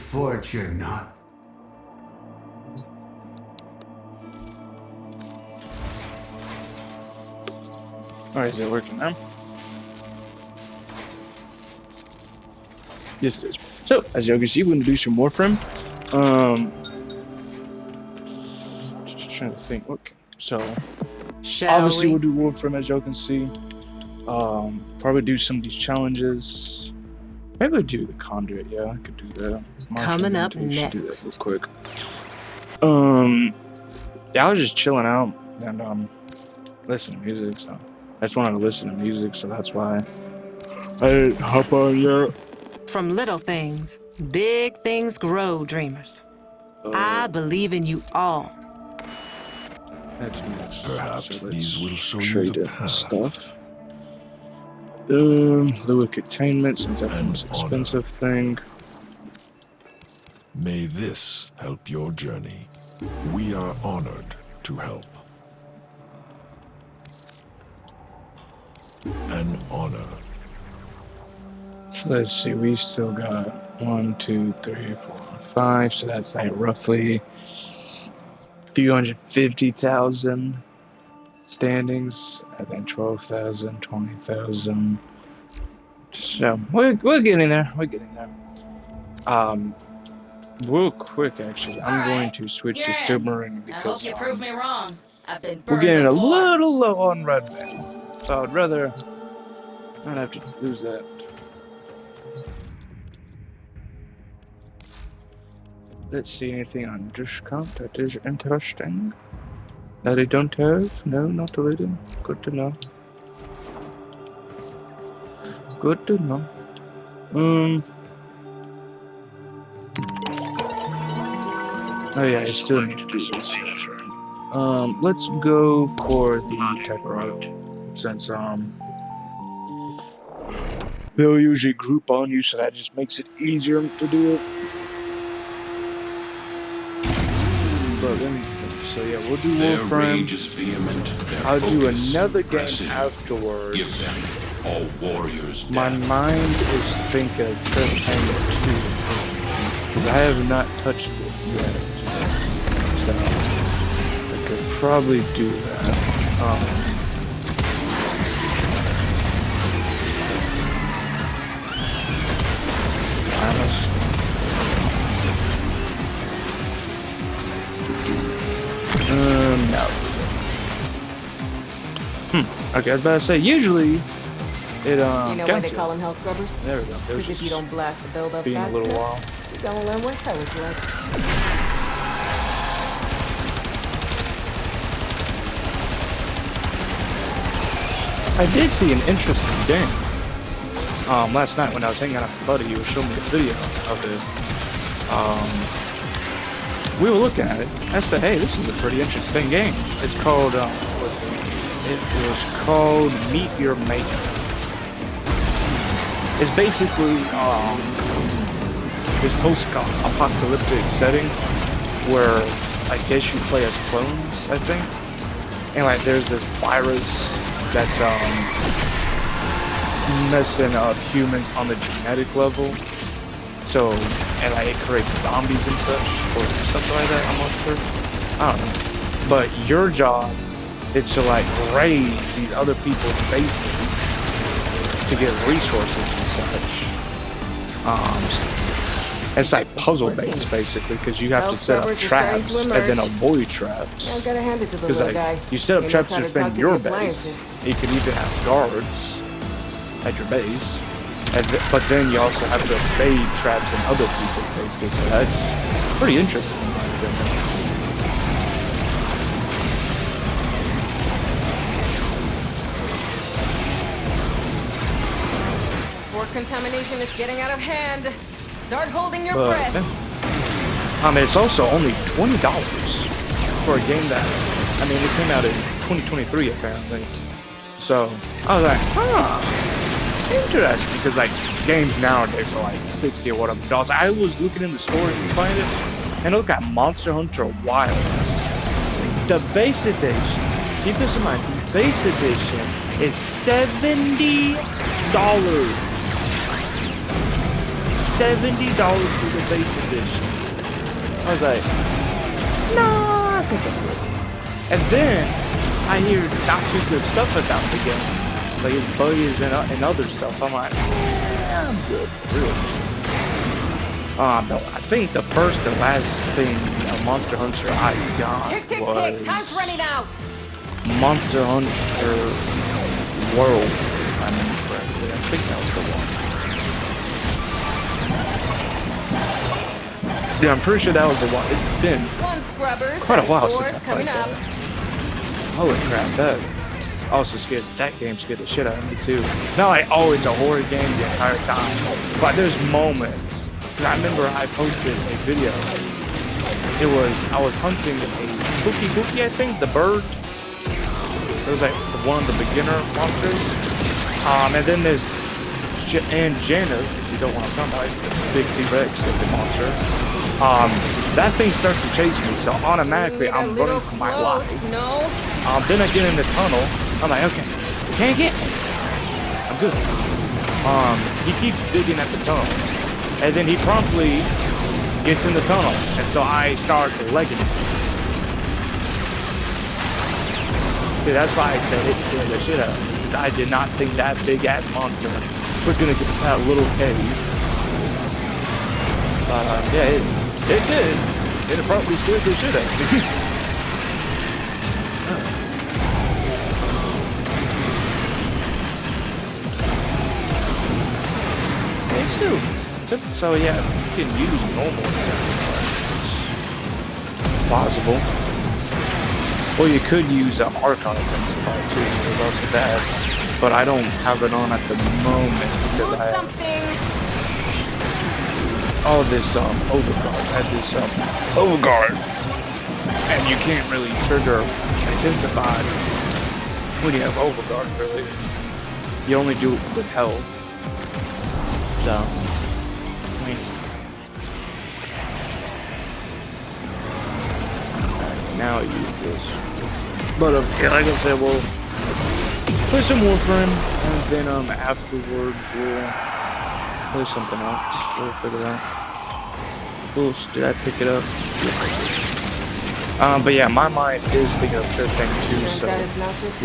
fortune, not. Alright, is it working now? Yes, it is. So, as you can see, we're going to do some Warframe. Just trying to think. Okay, so obviously we'll do Warframe, as y'all can see. Probably do some of these challenges. Maybe we'll do the Conduit. Yeah, I could do that. Coming up next. Do that real quick. Yeah, I was just chilling out and listening to music. So I just wanted to listen to music, so that's why I didn't hop on yet. From little things, big things grow, dreamers. I believe in you all. That's nice. Perhaps So these will show you trade the it path. stuff. Lure containment, since that's the most expensive thing. May this help your journey. We are honored to help. An honor. So let's see, we still got 1, 2, 3, 4, 5. So that's like roughly 350,000 standings. I think 12,000, 20,000. So we're getting there. We're getting there. Real quick, actually, I'm going to switch to Submarine because I hope you prove me wrong. I've been we're burned getting a before. little low on red mail, so I'd rather not have to lose that. Let's see anything on discount that is interesting that I don't have. No, not really. Good to know. Good to know. Oh yeah, I still need to do this. Let's go for the tech route, since they'll usually group on you, so that just makes it easier to do it. But let me think. So yeah, we'll do Warframe. I'll do another game afterwards. Give them all warriors. My mind is thinking of Treasure 2, because I have not touched it yet. So I could probably do that. No. Okay, I was about to say, usually it You know why they counts call it. them hell scrubbers? There we go. There's Because if you don't blast the build up being a fast little enough, while. you're gonna learn what hell is like. I did see an interesting game. Last night when I was hanging out with a buddy, he was showing me a video of it. We were looking at it. I said, "Hey, this is a pretty interesting game." It's called, it was called Meet Your Maker. It's basically this post-apocalyptic setting where I guess you play as clones, I think. And like, there's this virus that's messing up humans on the genetic level. So, and like it creates zombies and such, or something like that, I'm not sure. I don't know. But your job is to like raid these other people's bases to get resources and such. It's like puzzle based basically, because you have to set up traps and then avoid traps. I gotta hand it to the Because little like guy. you set up He traps knows how to to defend talk to your the base. appliances. You can even have guards at your base, but then you also have to evade traps in other people's bases. So that's pretty interesting. In my opinion. Spore contamination is getting out of hand. Start holding your But breath. yeah. It's also only $20 for a game that, it came out in 2023 apparently. So I was like, interesting, because like games nowadays are like 60 or whatever dollars. I was looking in the store and find it, and look at Monster Hunter Wilds. The base edition, keep this in mind, the base edition is $70. $70 for the Base Edition. I was like, nah, I think I'm good. And then I hear not too good stuff about the game. Like it's bugs and other stuff. I'm like, yeah, I'm good for real. No, I think the first and last thing Monster Hunter I got Tick, tick, was tick. Time's running out. Monster Hunter World. I remember correctly. I think that was the one. Yeah, I'm pretty sure that was the one. It's been One scrubbers. quite a while Fours since I coming played up. that. Holy crap, that also scared, that game scared the shit out of me too. Not like, oh, it's a horror game the entire time, but there's moments. Cause I remember I posted a video. I was hunting a Pookie, I think, the bird. It was like one of the beginner monsters. And then there's Janus, if you don't want to come by, the big T-Rex looking monster. That thing starts to chase me, so automatically I'm running for my life. No. Then I get in the tunnel. I'm like, okay, can't get me. I'm good. He keeps digging at the tunnel, and then he promptly gets in the tunnel, and so I start legging it. See, that's why I said it scared the shit out of me, because I did not think that big ass monster was gonna get that little cave. Yeah, it did. It probably scared the shit out of me. So yeah, you can use normal possible. Or you could use Archon Intensify too, there's also that. But I don't have it on at the moment because I have all this overguard. I had this overguard. And you can't really trigger Intensify when you have overguard really. You only do it with health. So now I use this. But yeah, like I said, we'll play some Warframe, and then afterwards we'll play something else. We'll figure it out. Oops, did I pick it up? But yeah, my mind is thinking of Trip Thing 2, so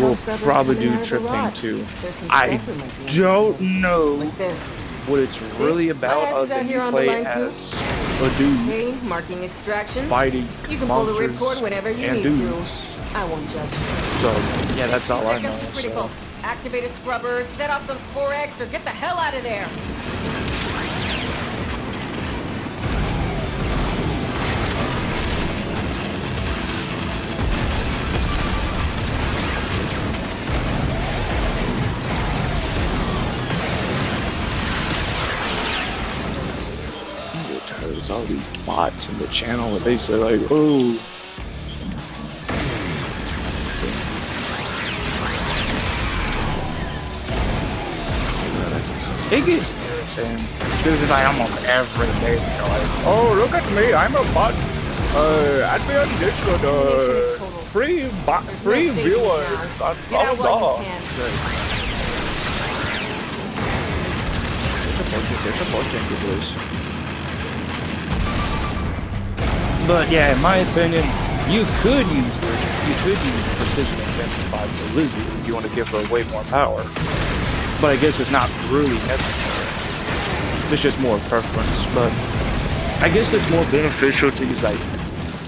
we'll probably do Trip Thing 2. I don't know what it's really about other than you play as a dude Hey, marking extraction. fighting You can pull the monsters ripcord whenever you and need dudes. to. I won't judge. So yeah, that's all I know. Seconds to critical. So. Activate a scrubber, set off some Spore X, or get the hell out of there. There's all these bots in the channel that basically like, oh. It gets irritating because it's like almost every day they're like, oh, look at me, I'm a bot. Add me on Discord, free viewers. Blah, blah, blah. There's a bunch of this. But yeah, in my opinion, you could use Precision Intensify for Lizzie if you want to give her way more power. But I guess it's not really necessary. It's just more preference. But I guess it's more beneficial to use like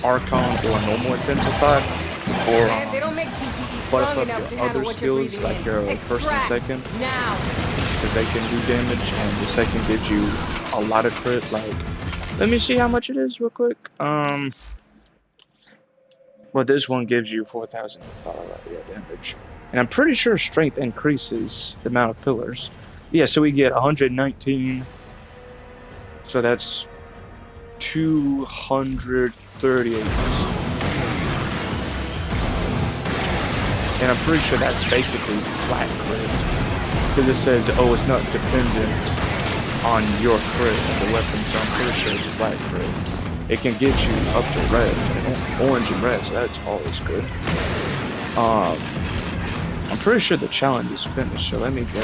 Archon or normal Intensify, or They don't make PPE buff strong up enough to your handle other what you're skills breathing like in. your first and Extract second, now. because they can do damage, and the second gives you a lot of crit. Like, let me see how much it is real quick. Well, this one gives you 4,000 damage. And I'm pretty sure strength increases the amount of pillars. Yeah, so we get 119. So that's 238. And I'm pretty sure that's basically flat crit. Because it says, oh, it's not dependent on your crit of the weapon, so I'm pretty sure it's flat crit. It can get you up to red, orange and red, so that's always good. I'm pretty sure the challenge is finished, so let me go.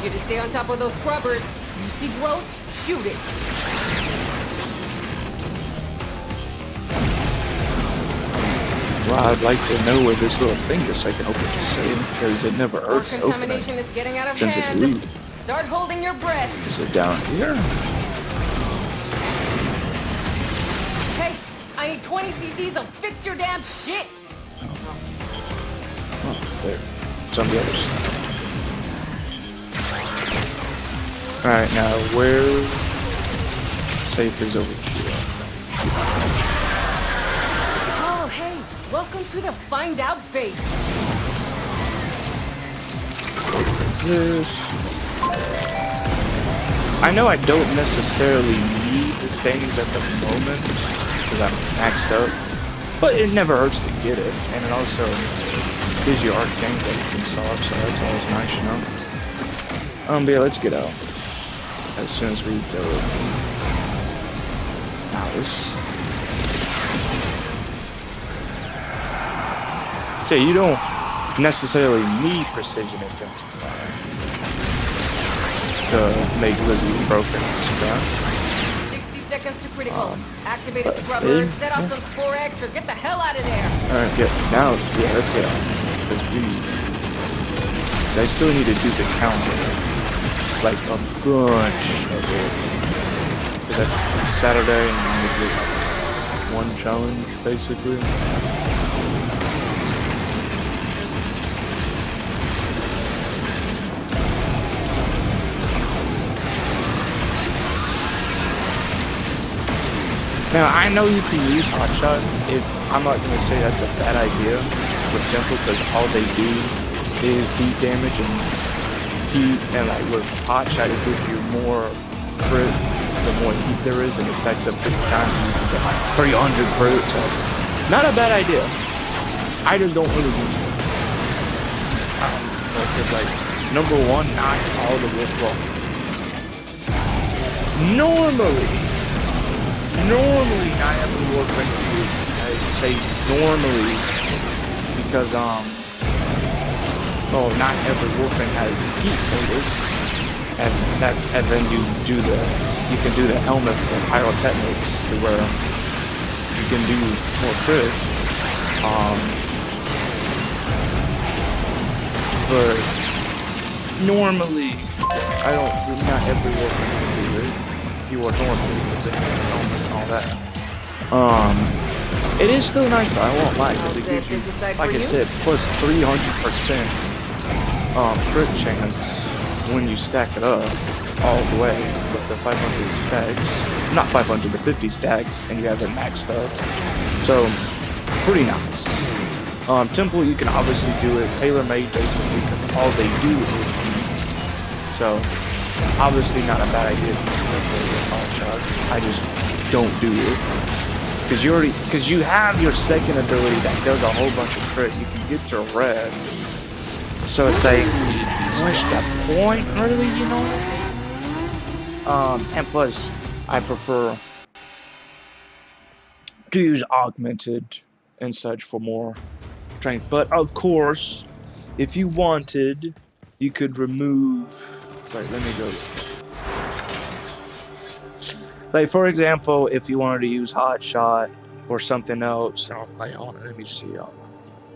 you to stay on top of those scrubbers. You see growth? Shoot it. Well, I'd like to know where this little thing is so I can open the same, because it never Spore hurts to open it. contamination is getting out of Since it's hand. loot. Start holding your breath. Is it down here? Hey, I need 20 cc's of fix your damn shit. Oh, there. It's on the other side. Alright, now where safe is over here? Oh, hey, welcome to the find out phase. This. I know I don't necessarily need the stains at the moment because I'm maxed up, but it never hurts to get it, and it also gives you arcane that you can solve, so that's always nice, you know. But yeah, let's get out as soon as we go. Nice. So you don't necessarily need precision intensifier to make Lizzie broken stuff. 60 seconds to critical. Activate a scrubber, set off some Spore X, or get the hell out of there. Alright, yeah, now, yeah, let's get out. Because I still need to do the counter. Like a bunch of it. Because that's Saturday and we do one challenge, basically. Now, I know you can use hotshot. I'm not going to say that's a bad idea with Temple, because all they do is heat damage and heat, and like with hotshot, it gives you more crit the more heat there is, and it stacks up 50 times, and you can get like 300 crit, so not a bad idea. I just don't really use it. Because like, number one, not all the wolf block. Normally, not every Warframe is used. I say normally because not every Warframe has heat status, and then you can do the helmet for pyrotechnics to where you can do more crit. But normally, not every Warframe can do it. You are normally with the helmet and all that. It is still nice though, I won't lie, because it gives you, like I said, plus 300% crit chance when you stack it up all the way with the 500 stacks. Not 500, but 50 stacks, and you have it maxed up. So, pretty nice. Temple, you can obviously do it tailor-made basically, because all they do is heat. So, obviously not a bad idea to use hotshot. I just don't do it. Because you have your second ability that does a whole bunch of crit. You can get to red. So it's like, what's the point, really, you know? And plus, I prefer to use augmented and such for more strength. But of course, if you wanted, you could remove. Wait, let me go. Like, for example, if you wanted to use hotshot or something else, let me see,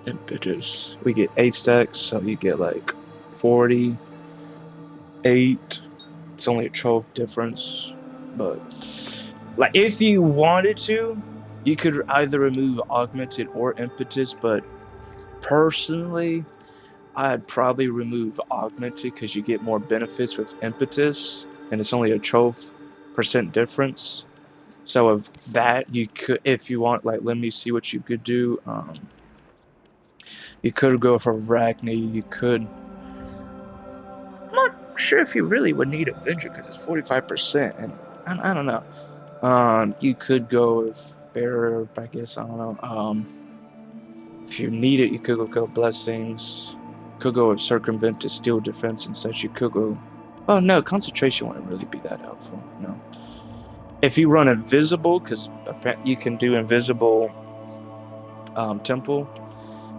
impetus. We get 8 stacks, so you get like 48. It's only a 12 difference, but like if you wanted to, you could either remove augmented or impetus, but personally, I'd probably remove augmented because you get more benefits with impetus, and it's only a 12% difference. So of that, you could, if you want, like, let me see what you could do. You could go for Arachne. You could. I'm not sure if you really would need Avenger because it's 45%, and I don't know. You could go with Bearer, I guess. I don't know. If you need it, you could go Blessings. Could go with Circumvent to steal defense and such. You could go. Oh no, concentration wouldn't really be that helpful. No. If you run invisible, because you can do invisible temple,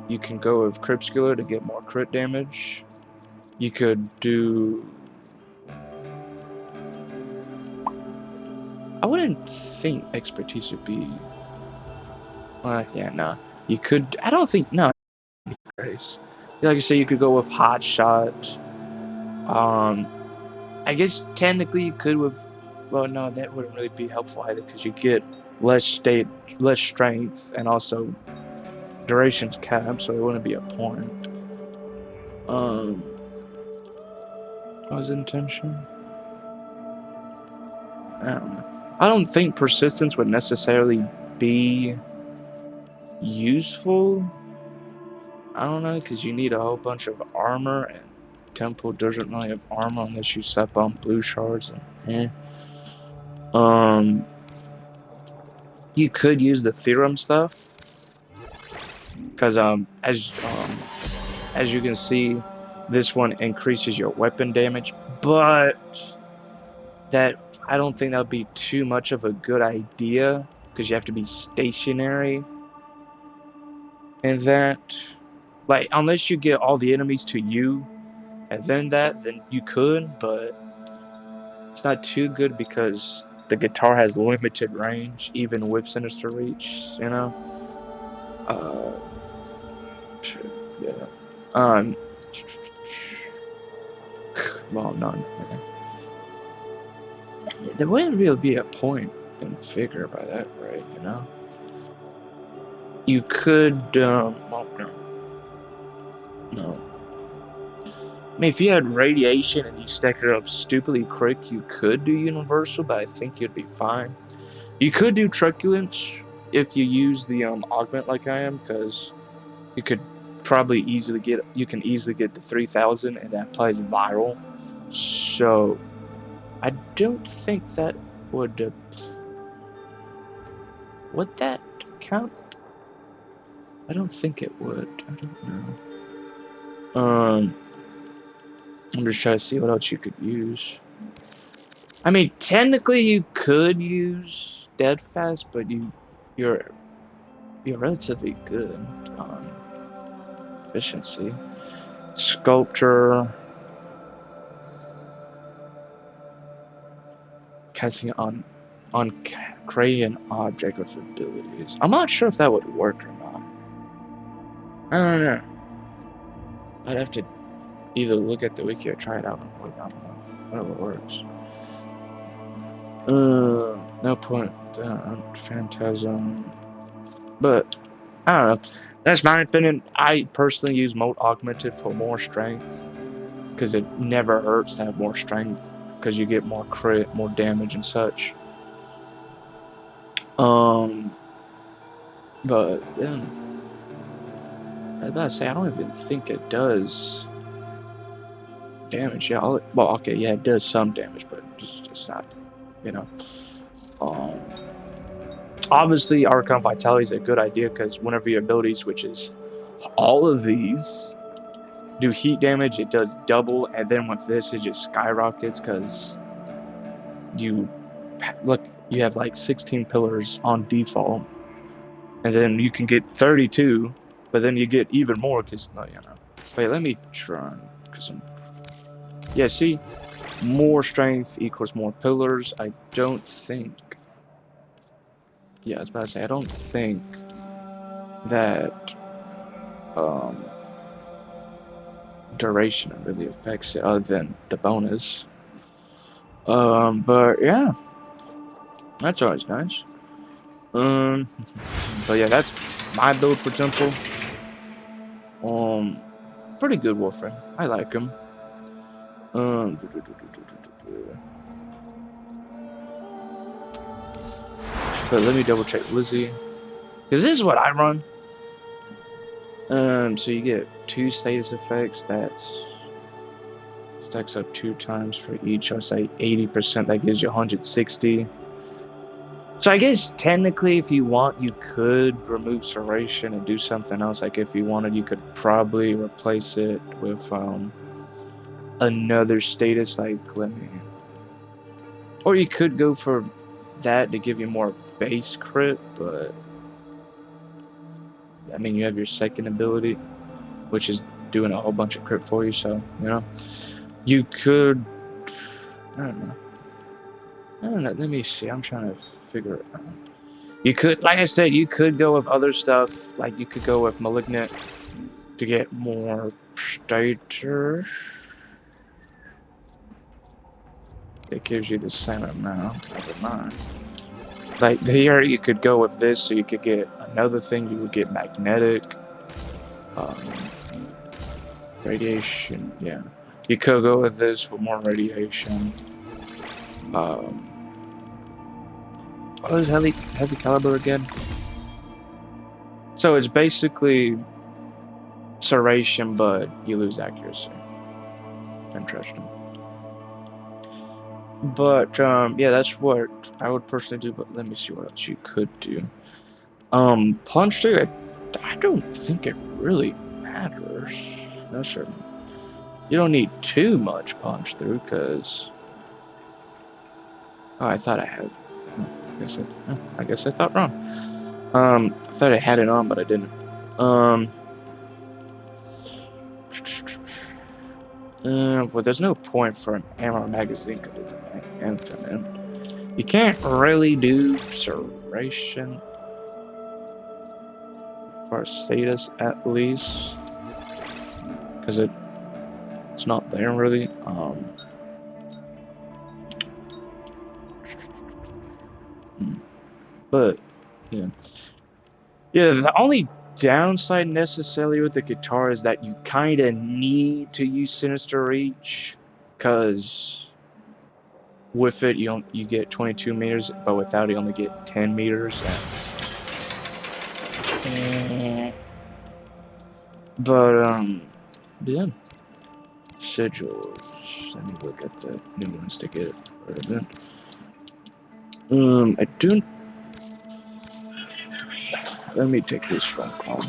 you can go with Crepuscular to get more crit damage. You could do I wouldn't think expertise would be. Yeah, no. You could. I don't think. No. Grace. Like I said, you could go with hot shot. I guess technically you could with. Well, no, that wouldn't really be helpful either because you get less strength, and also duration's capped, so it wouldn't be a point. What was the intention? I don't know. I don't think persistence would necessarily be useful. I don't know, because you need a whole bunch of armor, and Temple doesn't really have armor unless you step on blue shards. And, you could use the theorem stuff, because as you can see, this one increases your weapon damage, but that I don't think that would be too much of a good idea, because you have to be stationary. And that, like, unless you get all the enemies to you, and then you could, but it's not too good because the guitar has limited range, even with Sinister Reach, you know? Yeah. Well, none. There wouldn't really be a point in figure by that, right, you know? You could, well, no. I mean, if you had radiation and you stacked it up stupidly quick, you could do universal, but I think you'd be fine. You could do truculence if you use the augment like I am, because you could probably easily get to 3,000, and that applies viral. So I don't think that would that count? I don't think it would. I don't know. I'm just trying to see what else you could use. I mean, technically you could use Deadfast, but you're relatively good on efficiency. Sculptor, casting on creating an object with abilities. I'm not sure if that would work or not. I don't know. I'd have to either look at the wiki or try it out. I don't know. Whatever works. No point. Phantasm. But I don't know. That's my opinion. I personally use Mote Augmented for more strength, because it never hurts to have more strength, because you get more crit, more damage, and such. But yeah. I was about to say, I don't even think it does damage. Yeah, well, okay, yeah, it does some damage, but it's not, you know. Obviously, Archon Vitality is a good idea, because whenever your abilities, which is all of these, do heat damage, it does double, and then with this, it just skyrockets, because you have like 16 pillars on default, and then you can get 32, but then you get even more, because, oh, you know. Wait, let me try, because yeah, see? More strength equals more pillars. I don't think... Yeah, I was about to say, I don't think that duration really affects it, other than the bonus. But yeah, that's always nice. But yeah, that's my build for Temple. Pretty good Warframe. I like him. But let me double check Lizzie, because this is what I run. So you get 2 status effects. That stacks up 2 times for each. I'll say 80%. That gives you 160. So I guess technically, if you want, you could remove Serration and do something else. Like if you wanted, you could probably replace it with another status. Like or you could go for that to give you more base crit, but I mean, you have your second ability, which is doing a whole bunch of crit for you, so, you know, you could, I don't know. I don't know. Let me see. I'm trying to figure it out. You could, like I said, you could go with other stuff. Like you could go with Malignant to get more stature. It gives you the same amount. Never mind. Like here, you could go with this, so you could get another thing. You would get magnetic, um, radiation. Yeah, you could go with this for more radiation. What is heavy caliber again? So it's basically serration, but you lose accuracy. Interesting. But yeah, that's what I would personally do. But let me see what else you could do. Punch through. I don't think it really matters. No, sir. You don't need too much punch through, cause. Oh, I thought I had. I guess I thought wrong. I thought I had it on, but I didn't. Well, there's no point for an ammo magazine because it's infinite. You can't really do serration for status, at least, because it's not there really. But yeah, the only downside necessarily with the guitar is that you kind of need to use Sinister Reach, because with it you get 22 meters, but without it you only get 10 meters. But yeah, schedules. Let me look at the new ones to get rid of it. I don't. Let me take this phone call.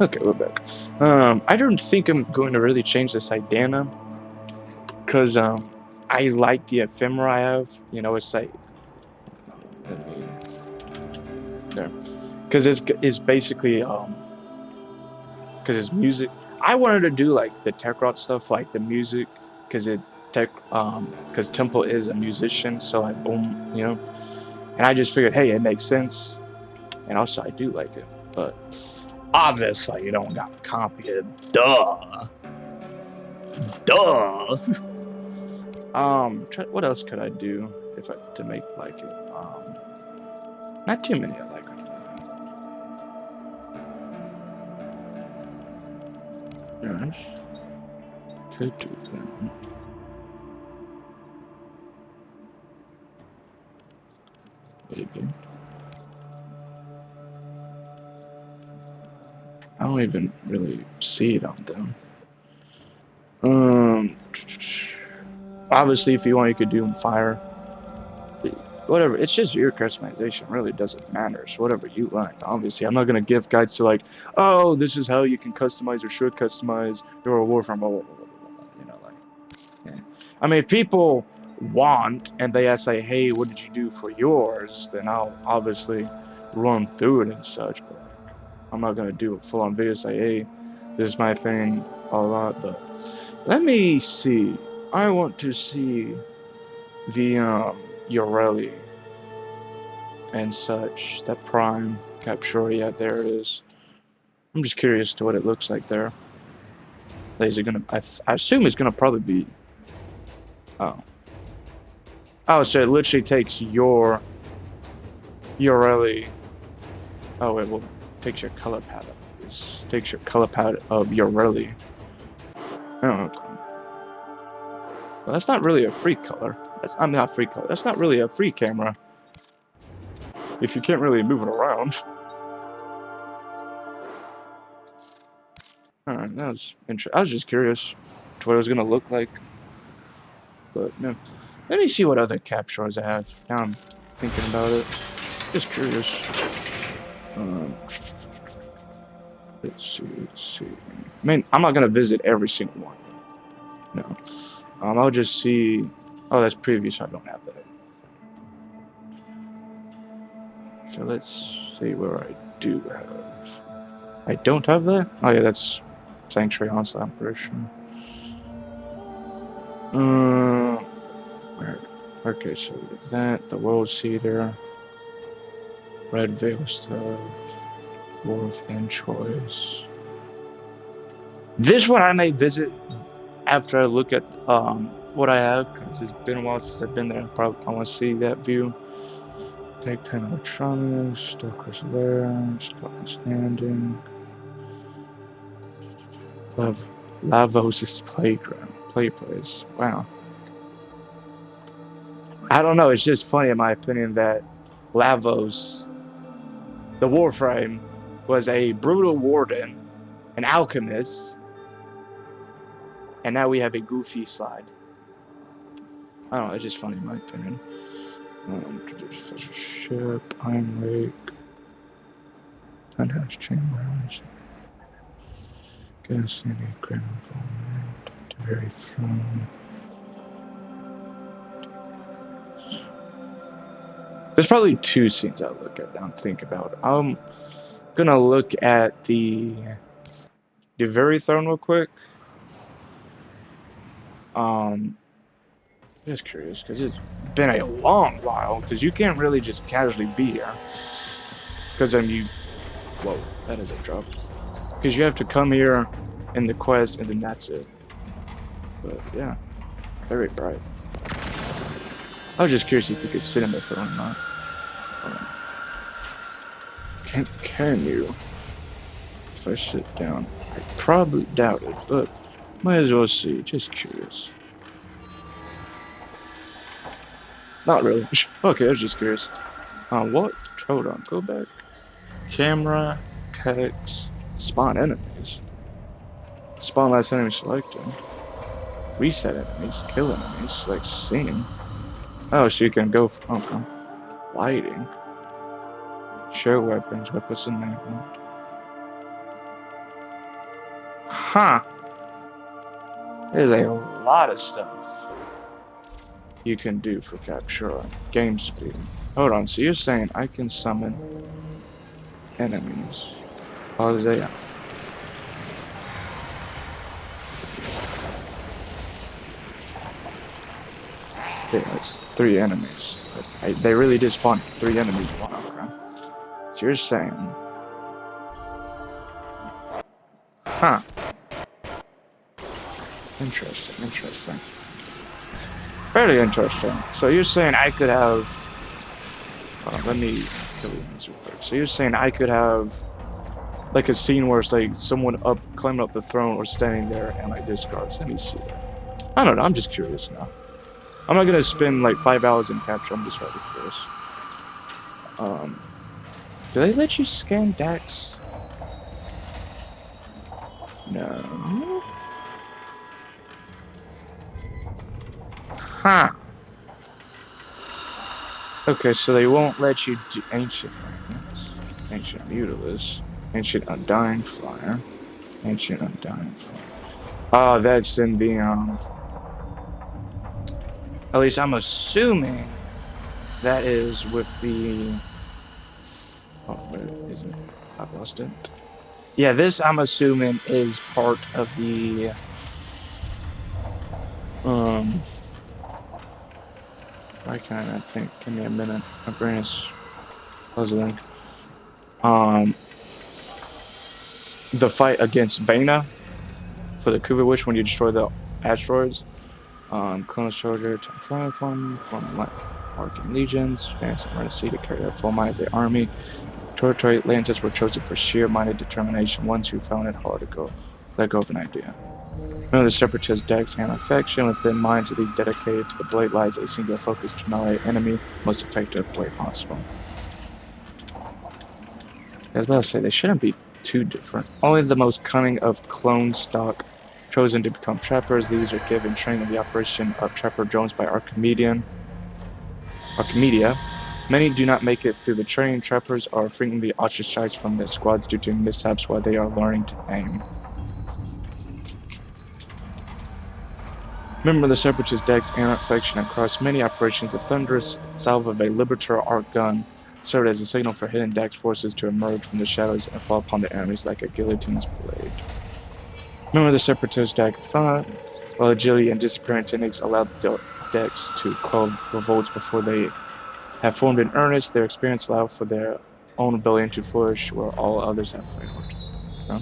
Okay, we're back. I don't think I'm going to really change this Idana, because I like the ephemera I have. You know, it's like there, because it's basically because it's music. I wanted to do like the tech rock stuff, like the music, because because Temple is a musician, so I boom, you know, and I just figured, hey, it makes sense, and also I do like it, but. Obviously, you don't got to copy it. Duh. What else could I do to make like it? Not too many I like it. Yes. Could do that. Maybe. I don't even really see it on them. Obviously, if you want, you could do them fire. Whatever. It's just your customization. Really doesn't matter. It's whatever you like. Obviously, I'm not gonna give guides to like, oh, this is how you can customize or should customize your Warframe. Blah, blah, blah, blah, blah. You know, like, yeah. I mean, if people want, and they say, hey, what did you do for yours, then I'll obviously run through it and such, but like, I'm not gonna do a full-on video say, hey, this is my thing, all that. But let me see. I want to see the Yoreli and such, that prime capture. Yeah, there it is. I'm just curious to what it looks like there. Is it gonna, I assume it's gonna probably be, oh, so it literally takes your Yoreli. Oh wait, well, takes your color palette. This takes your color palette of Yoreli. Oh, okay. Well, that's not really a free color. I'm not free color. That's not really a free camera. If you can't really move it around. Alright, that was interesting. I was just curious to what it was gonna look like. But no. Let me see what other captures I have. Now I'm thinking about it. Just curious. Let's see. I mean, I'm not gonna visit every single one. No. I'll just see. Oh, that's previous. I don't have that. So let's see where I do have. I don't have that? Oh yeah, that's Sanctuary Onslaught, I'm pretty sure. Okay, so that, the World Seeder, Red Veil stuff, Wolf and Choice. This one I may visit after I look at what I have, because it's been a while since I've been there. I want to see that view. Take 10 electronics, Stalker's Lair, Scotland Standing. Lavos' Playground. Play place. Wow. I don't know, it's just funny in my opinion that Lavos, the Warframe, was a brutal warden, an alchemist, and now we have a goofy slide. I don't know, it's just funny in my opinion. Ship, Iron Lake, Penthouse Chamber, Gas City, Grand Involvement, the very throne. There's probably two scenes I'll look at that I'm thinking about. I'm gonna look at the very throne real quick. Just curious, because it's been a long while, because you can't really just casually be here. Because whoa, that is a drop. Because you have to come here in the quest, and then that's it. But yeah, very bright. I was just curious if you could sit in the throne or not. Can you? If I sit down, I probably doubt it, but might as well see. Just curious. Not really. Okay, I was just curious. What? Hold on, go back. Camera, text, spawn enemies. Spawn last enemy selected. Reset enemies, kill enemies, like scene. Oh, so you can go for, okay. Lighting. Show weapons, weapons enabled. Huh. There's a lot of stuff you can do for capture. Game speed. Hold on, so you're saying I can summon enemies? How is that? Yeah, that's 3 enemies. They really did spawn 3 enemies. Wow, okay. So you're saying... Huh. Interesting. Very interesting. So you're saying I could have... let me kill these real quick. So you're saying I could have... like a scene where it's like someone climbing up the throne or standing there and like discards. Let me see that. I don't know, I'm just curious now. I'm not gonna spend like 5 hours in capture, I'm just really curious. Do they let you scan decks? No. Huh. Okay, so they won't let you do ancient fragments, ancient mutilis, ancient undying fire, ancient undying fire. Oh, that's in the At least I'm assuming that is with the... Oh, where is it? I've lost it. Yeah, this I'm assuming is part of the... Why can't I think? Give me a minute. My brain is puzzling. The fight against Vena for the Kuva Wish when you destroy the asteroids. Clone Soldier to front from like Arcan Legions, advanced and Sea to carry out full might of the army. Territory Atlantis were chosen for sheer-minded determination, ones who found it hard to let go of an idea. None of the separatist decks and affection within minds of these dedicated to the blade lies a single focus to annihilate enemy most effective way possible. I was about to say they shouldn't be too different. Only the most cunning of clone stock chosen to become trappers. These are given training in the operation of trapper drones by Archimedia. Many do not make it through the training. Trappers are frequently ostracized from their squads due to mishaps while they are learning to aim. Remember the Separatist decks and affection across many operations. The thunderous salve of a Liberator arc gun served as a signal for hidden Dax forces to emerge from the shadows and fall upon the enemies like a guillotine's blade. Remember the Separatist deck front, while agility and disappearing techniques allowed the decks to quell revolts before they have formed in earnest. Their experience allowed for their own ability to flourish where all others have failed. So,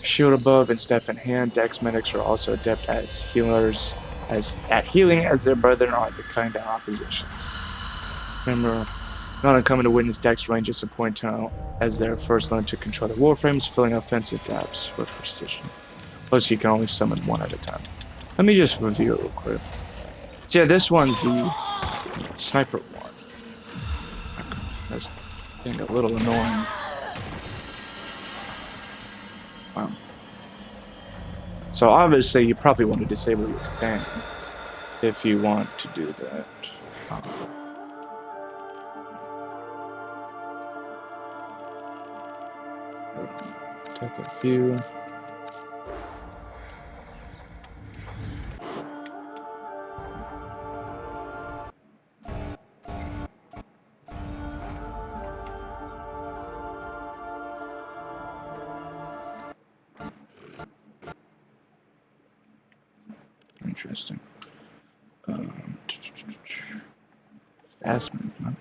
shield above and staff in hand, Dex medics are also adept as healers, at healing as their brethren are at the cutting down oppositions. Remember, not uncommon to witness Dex range disappoint as their first learn to control the Warframes, filling offensive gaps with precision. Plus, you can only summon one at a time. Let me just review it real quick. So yeah, this one's the sniper one. That's getting a little annoying. Wow. So obviously, you probably want to disable your companion if you want to do that. Depth of view. Interesting. Fast movement.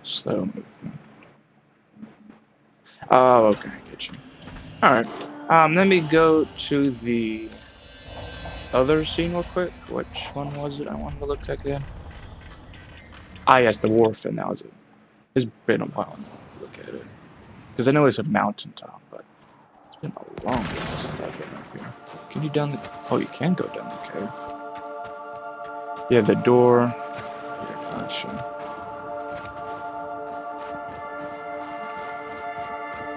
Slow movement. Oh, okay, I get you. Alright. Let me go to the other scene real quick. Which one was it I wanted to look at again? Ah, yes, the Warframe. That was it. It's been a while now to look at it. Because I know it's a mountaintop, but it's been a long time since I've been up here. Can you down the... Oh, you can go down the cave. You have the door. Yeah, gotcha.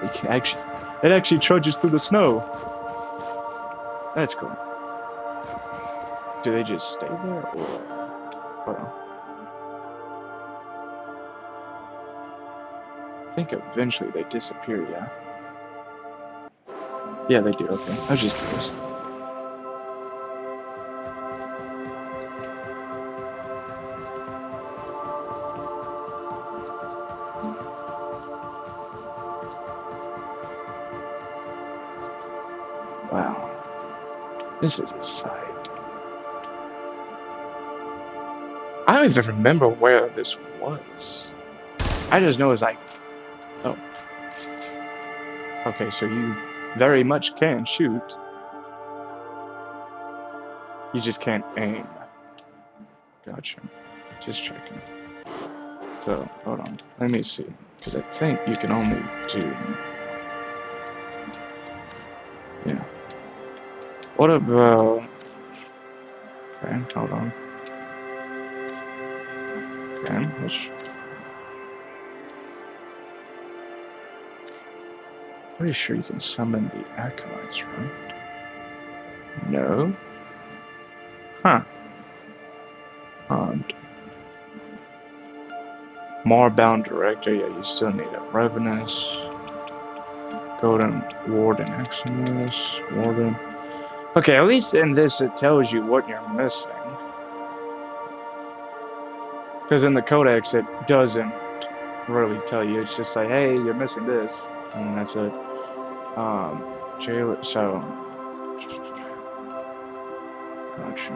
You can actually... It actually trudges through the snow. That's cool. Do they just stay there, or... Hold on. I think eventually they disappear, yeah? Yeah, they do, okay. I was just curious. Wow. This is a sight. I don't even remember where this was. I just know it's like... Oh. Okay, so you very much can shoot. You just can't aim. Gotcha. Just checking. So, hold on. Let me see. Because I think you can only do... Yeah. What about... Okay, hold on. Okay, which... Pretty sure you can summon the acolytes, right? No? Huh. And... Marbound Director, yeah, you still need a Revenus. Golden Warden Eximus, Warden. Okay, at least in this it tells you what you're missing. Because in the codex it doesn't really tell you. It's just like, hey, you're missing this, and that's it. Jail. So, gotcha.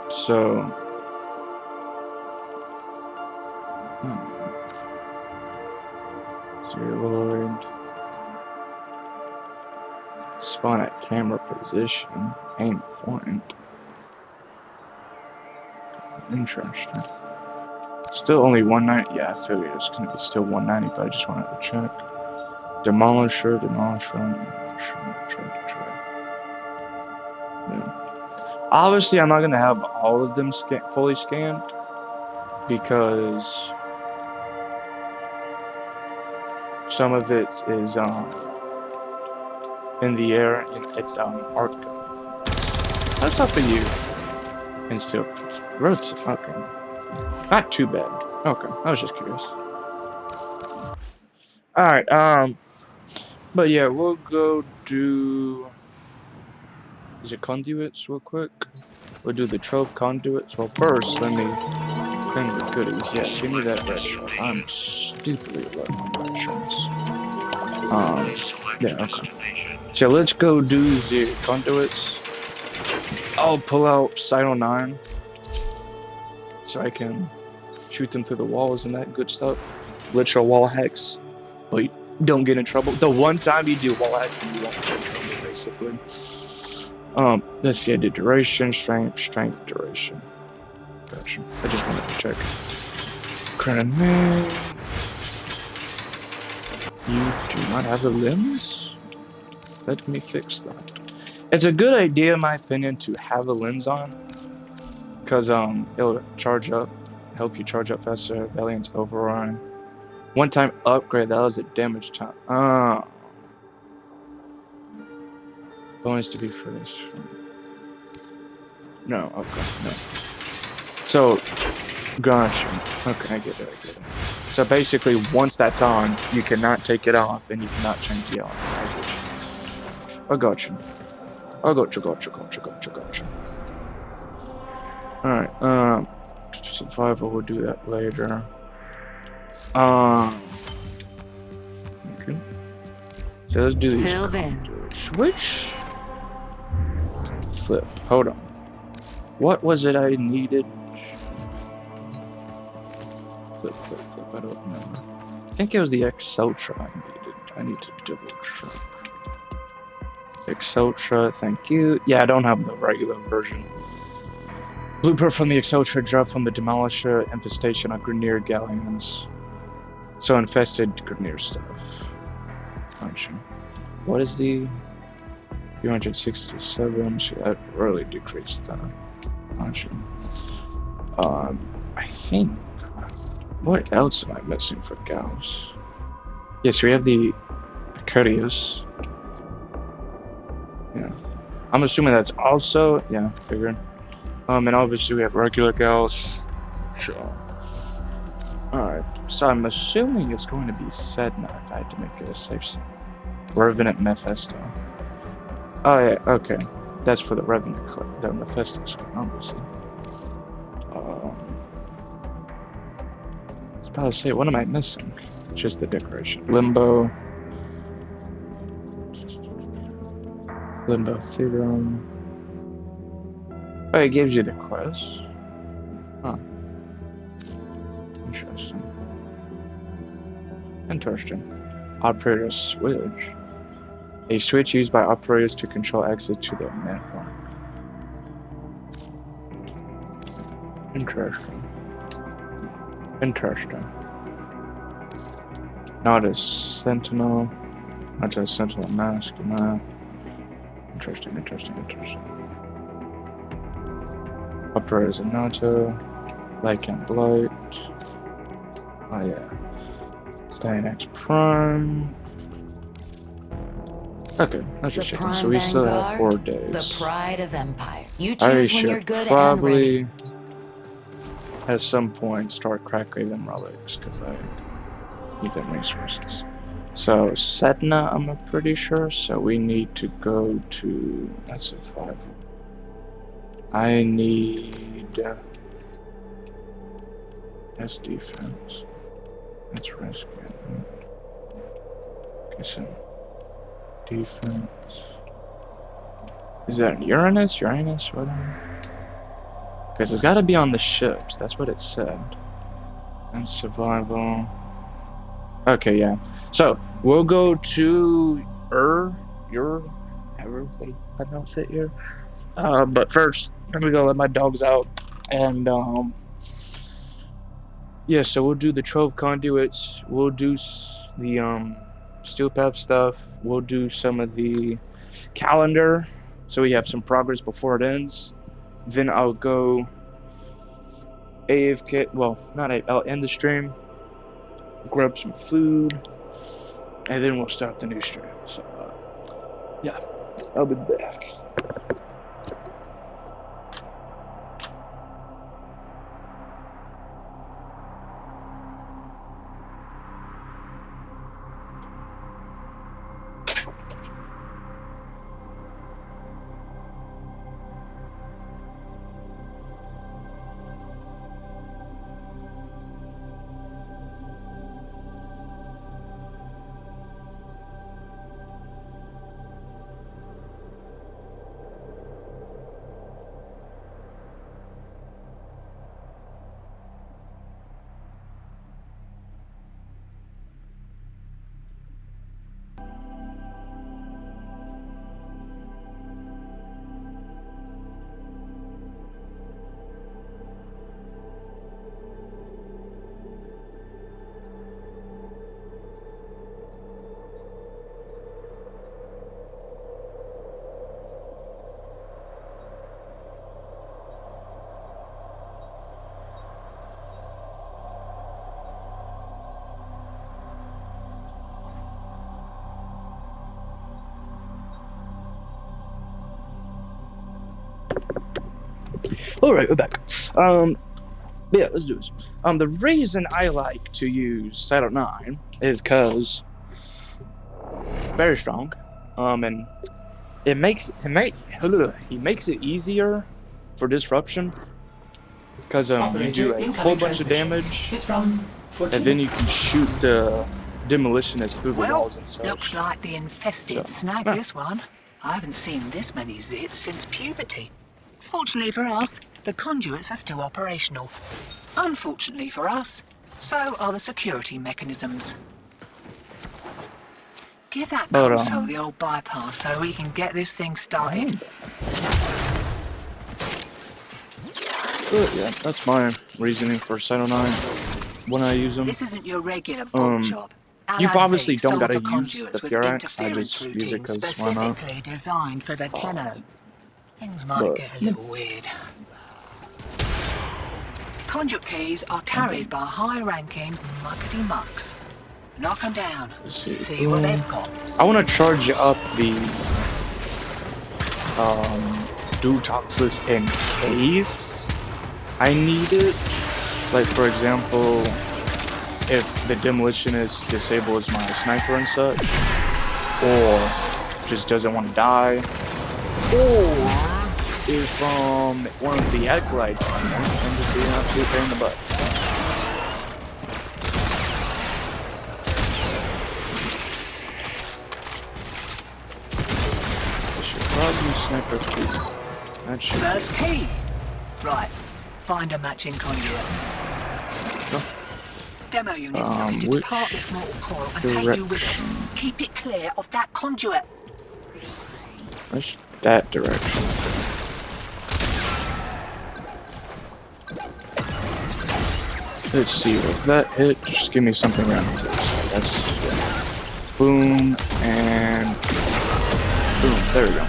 So, Zeroid. Spawn at camera position. Aim point. Interesting. Still only 190. Yeah, I figured it's gonna be still 190, but I just wanted to check. Demolisher. Yeah. Obviously, I'm not gonna have all of them fully scanned because some of it is in the air. It's arc. That's up for you. And still, roads. Okay. Not too bad. Okay, I was just curious. Alright, but yeah, we'll go do... Is it conduits real quick? We'll do the 12 conduits. Well, first, let me clean the goodies. Yeah, give me that red shard. I'm stupidly low on red shards. Yeah, okay. So let's go do the conduits. I'll pull out Cyto 9 so I can shoot them through the walls and that good stuff. Literal wall hacks. But don't get in trouble. The one time you do wall hacks, you won't get in trouble, basically. Let's see, I did duration, strength, duration. Gotcha. I just wanted to check. Grenade. You do not have the limbs? Let me fix that. It's a good idea, in my opinion, to have the lens on. Because it'll charge up, help you charge up faster. Valiant's overrun. One time upgrade, that was a damage time. Bonus to be fresh. No, okay, no. So, gotcha. Okay, I get it. So basically, once that's on, you cannot take it off, and you cannot change the on. I gotcha. Alright, survival, we'll do that later. Okay. So let's do these. Till then. Switch. Flip. Hold on. What was it I needed? Flip. I don't remember. I think it was the Exultra I needed. I need to double check. Exultra, thank you. Yeah, I don't have the regular version. Blueprint from the Exultra, drop from the Demolisher, infestation on Grenier galleons. So infested Grenier stuff. Gotcha. What is the 367? So that really decreased that. Gotcha. I think. What else am I missing for Gauss? Yes, we have the Courteous. Yeah. I'm assuming that's also, yeah, figured. And obviously we have regular Gauss. Sure. Alright, so I'm assuming it's going to be Sedna if I had to make it a safe zone. Revenant Mephisto. Oh yeah, okay. That's for the Revenant the Mephisto squad, obviously. I was about to say, what am I missing? Just the decoration. Limbo Theorem. Oh, it gives you the quest. Huh. Interesting. Operator switch. A switch used by operators to control access to their network. Interesting. Not a sentinel. Not a sentinel mask. Interesting. Operators in NATO. Light and Blight. Oh yeah. Dynax Prime. Okay, that's just checking. So we still have 4 days. The pride of Empire. You I choose when you're should good probably and ready. at some point start crackling them relics because I need them resources. So Sedna, I'm pretty sure. So we need to go to. That's a 5. I need. That's defense. That's rescue. Okay, so defense. Is that Uranus? Uranus? Whatever. Because it's got to be on the ships. That's what it said. And survival. Okay, yeah. So we'll go to however they pronounce it here. But first, let me go let my dogs out. And yeah. So we'll do the 12 conduits. We'll do the steel pep stuff. We'll do some of the calendar, so we have some progress before it ends. Then I'll go AFK. Well, not A. I'll end the stream, grab some food, and then we'll start the new stream. So, yeah, I'll be back. All right, we're back. Yeah, let's do this. The reason I like to use Saddle 9 is because very strong. And he makes it easier for disruption because you do a whole bunch of damage, and then you can shoot the demolitionists through the walls and such. Looks like the infested snag, this one. I haven't seen this many zits since puberty. Fortunately for us, the conduits are still operational. Unfortunately for us, so are the security mechanisms. Give that console the old bypass so we can get this thing started. Yeah, that's my reasoning for Saddle 9 when I use them. This isn't your regular bolt job. You obviously don't gotta the use the Furax. I just use it because why not? Specifically designed for the Tenno. Things might get a little weird. Conduit keys are carried by high-ranking muckety-mucks. Knock them down. See what they've got. I want to charge up the Dutoxless in case I need it. Like, for example, if the demolitionist disables my sniper and such, or just doesn't want to die, or if one of the acolytes on there can just be an absolute pain in the butt. I should probably sniper too. That should First key. Right. Find a matching conduit. Demo units ready to depart this mortal coil and take you with them. Keep it clear of that conduit. Where's that direction? Let's see, if that hit, just give me something random. That's boom and boom. There we go.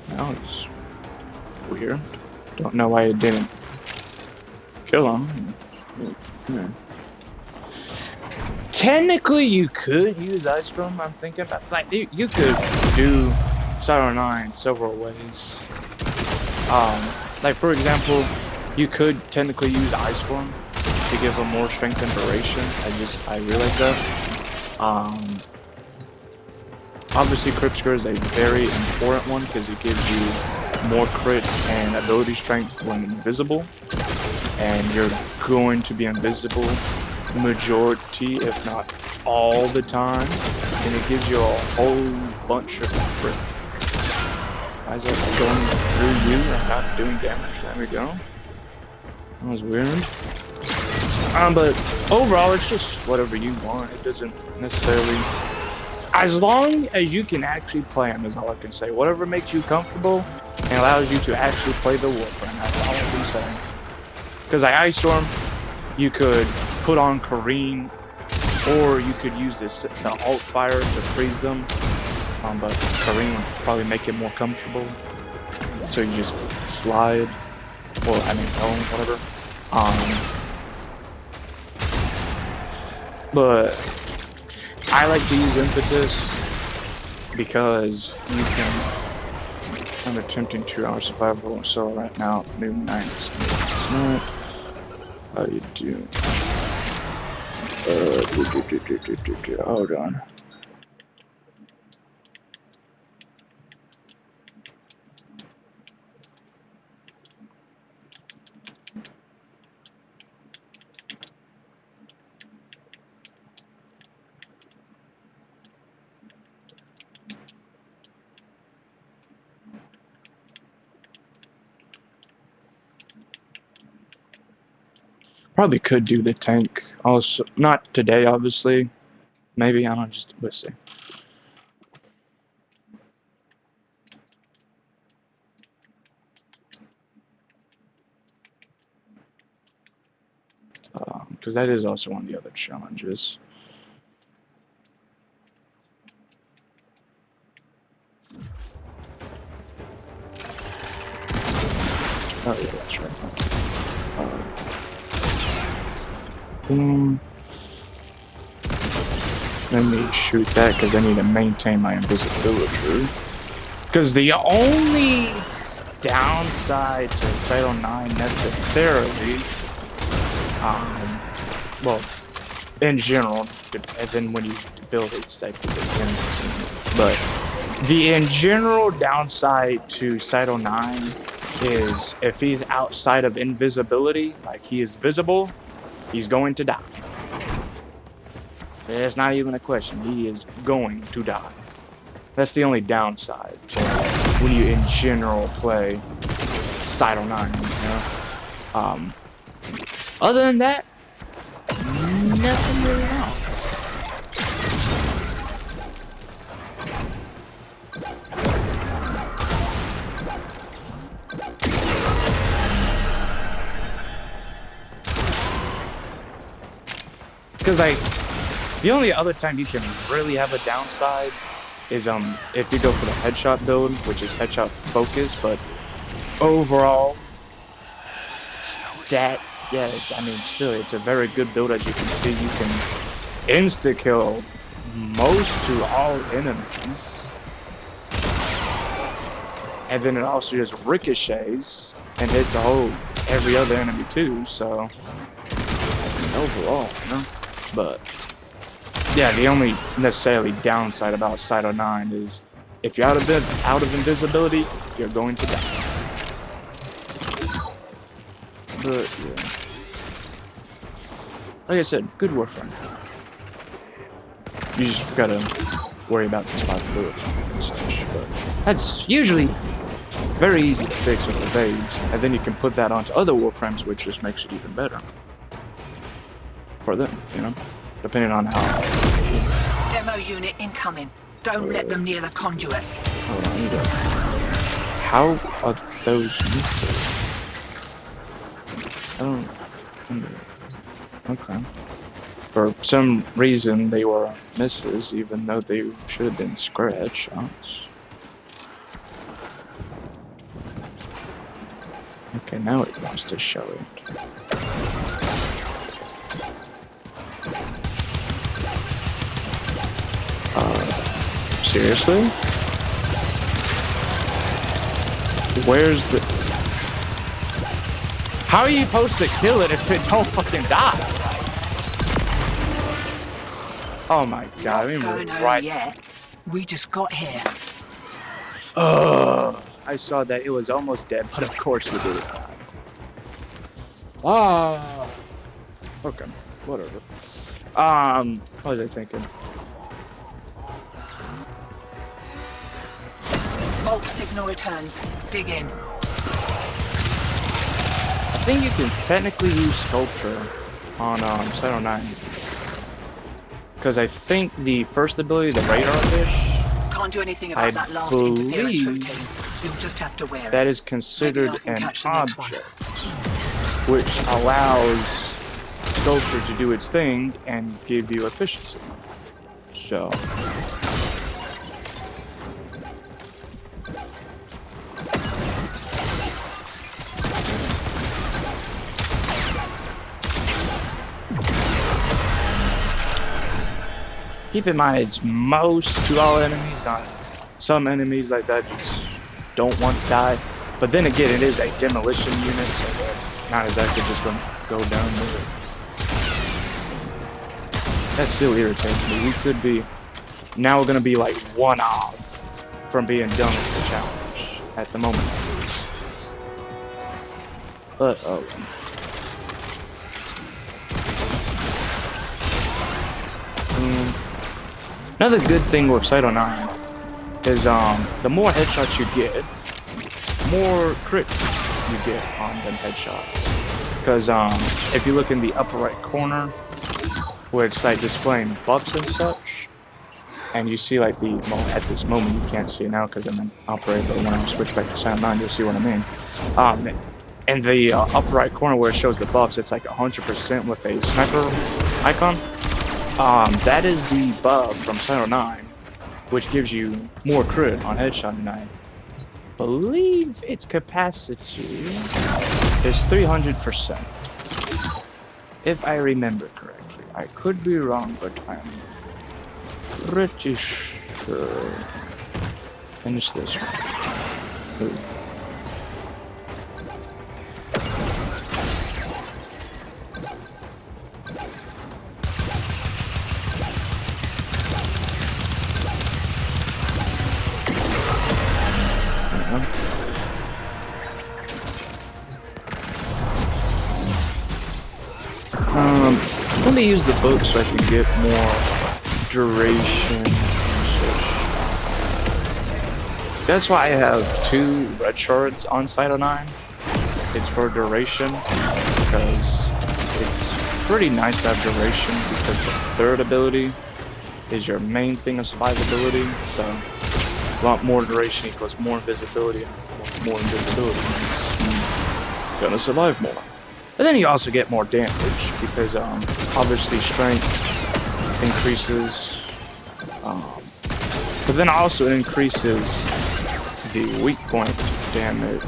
That was weird. Don't know why it didn't kill him. Yeah. Technically, you could use Ice Drum. I'm thinking about like you could do Saturn 9 several ways. Like for example, you could technically use Ice Storm to give them more strength and duration. I realized that. Obviously, Crypt Skirt is a very important one because it gives you more crit and ability strength when invisible, and you're going to be invisible majority, if not all the time, and it gives you a whole bunch of crit. Why is that going through you and not doing damage? There we go. That was weird. But overall, it's just whatever you want. It doesn't necessarily... As long as you can actually play them is all I can say. Whatever makes you comfortable and allows you to actually play the Warframe. That's all I can say. Because like Ice Storm, you could put on Kareen, or you could use the alt fire to freeze them. But Kareen would probably make it more comfortable. So you just slide, or I mean, whatever. But I like to use Impetus because you can. I'm attempting 2-hour survival solo right now. New nights. How you do? Hold on. Probably could do the tank also. Not today, obviously. Maybe, I don't know, just let's see. Because that is also one of the other challenges. Oh yeah, that's right. Boom. Let me shoot that because I need to maintain my invisibility. Because the only downside to Cycle 9 necessarily, well, in general, and then when you build it, like, it depends. But the in general downside to Cycle 9 is if he's outside of invisibility, like he is visible, he's going to die. It's not even a question. He is going to die. That's the only downside to when you in general play Cycle 9, you know? Other than that, nothing really wrong. Because like the only other time you can really have a downside is if you go for the headshot build, which is headshot focus, but overall that I mean still it's a very good build. As you can see, you can insta kill most to all enemies, and then it also just ricochets and hits every other enemy too, so overall, you know. But yeah, the only necessarily downside about Cycle 9 is if you're out of invisibility, you're going to die. But yeah, like I said, good Warframe. You just gotta worry about the spotability and such. But that's usually very easy to fix with evades, and then you can put that onto other Warframes, which just makes it even better for them, you know, depending on how. Demo unit incoming. Don't let them near the conduit. Hold on, how are those useless? I don't. Okay. For some reason, they were misses, even though they should have been scratch shots. Okay, now it wants to show it. Seriously? Where's the... How are you supposed to kill it if it don't fucking die? Oh my god, I mean, Going home right. yet. We just got here. I saw that it was almost dead, but of course it did. Ah. Okay, whatever. What was I thinking? Bolt signal returns. Dig in. I think you can technically use sculpture on Shadow 9. Because I think the first ability, the radar fish, Can't do anything about I that last interference believe routine. You'll just have to wear that it. is considered Maybe I can an catch the next one. object, which allows sculpture to do its thing and give you efficiency. So, keep in mind, it's most to all enemies, not some enemies like that just don't want to die. But then again, it is a demolition unit, so they're not exactly just going to go down with it. That still irritates me. We could be... Now we're going to be like one off from being done with the challenge. At the moment, at least. But, oh... Another good thing with Cyto 9 is the more headshots you get, more crit you get on them headshots. Because if you look in the upper right corner, where it's like displaying buffs and such, and you see like the, well, at this moment you can't see it now because I'm an operator, but when I switch back to Cyto 9 you'll see what I mean. In the upper right corner where it shows the buffs, it's like 100% with a sniper icon. That is the buff from Cyto 9, which gives you more crit on headshot, and I believe its capacity is 300%. If I remember correctly. I could be wrong, but I'm pretty sure. Finish this one. Ooh. Let me use the book so I can get more duration. That's why I have 2 red shards on Cyto 9. It's for duration because it's pretty nice to have duration because the third ability is your main thing of survivability. So a lot more duration equals more invisibility, and more invisibility means you're gonna survive more. And then you also get more damage because obviously strength increases, but then also it increases the weak point damage.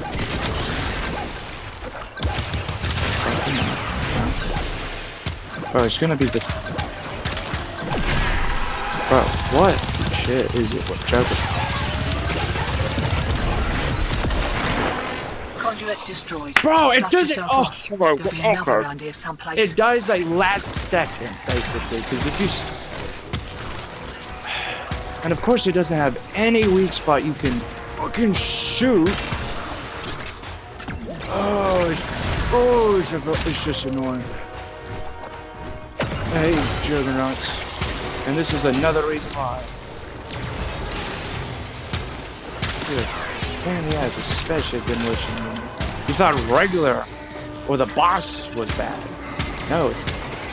Oh, it's gonna be the... Bro, what shit is it? What joke? Conduit destroyed. Bro, it Dust doesn't. yourself Oh, off. bro, There'll be another around here someplace. it dies like last second, basically. Because if you. And of course, it doesn't have any weak spot you can fucking shoot. Oh, it's just annoying. I hate juggernauts, and this is another reason why. Dude. Man, he has a special demolition unit. You thought regular or the boss was bad. No,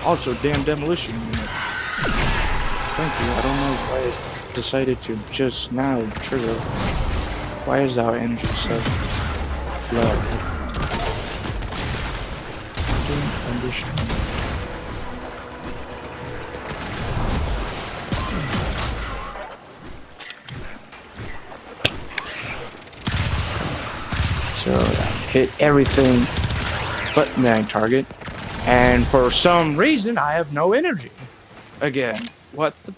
also damn demolition unit. Thank you. I don't know why it decided to just now trigger. Why is our energy so low? Condition. So hit everything but the main target, and for some reason I have no energy. Again, what the?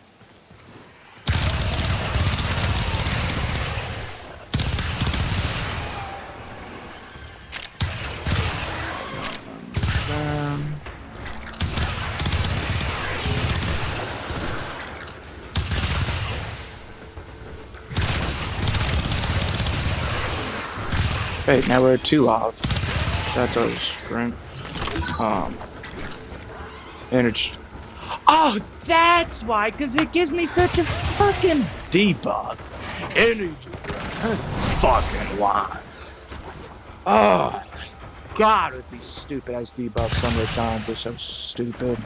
Wait, now we're at 2 off. That's always great. Energy. Oh, that's why, because it gives me such a fucking debuff. Energy. That's fucking why. Oh, God, with these stupid ass debuffs some of the times, they're so stupid.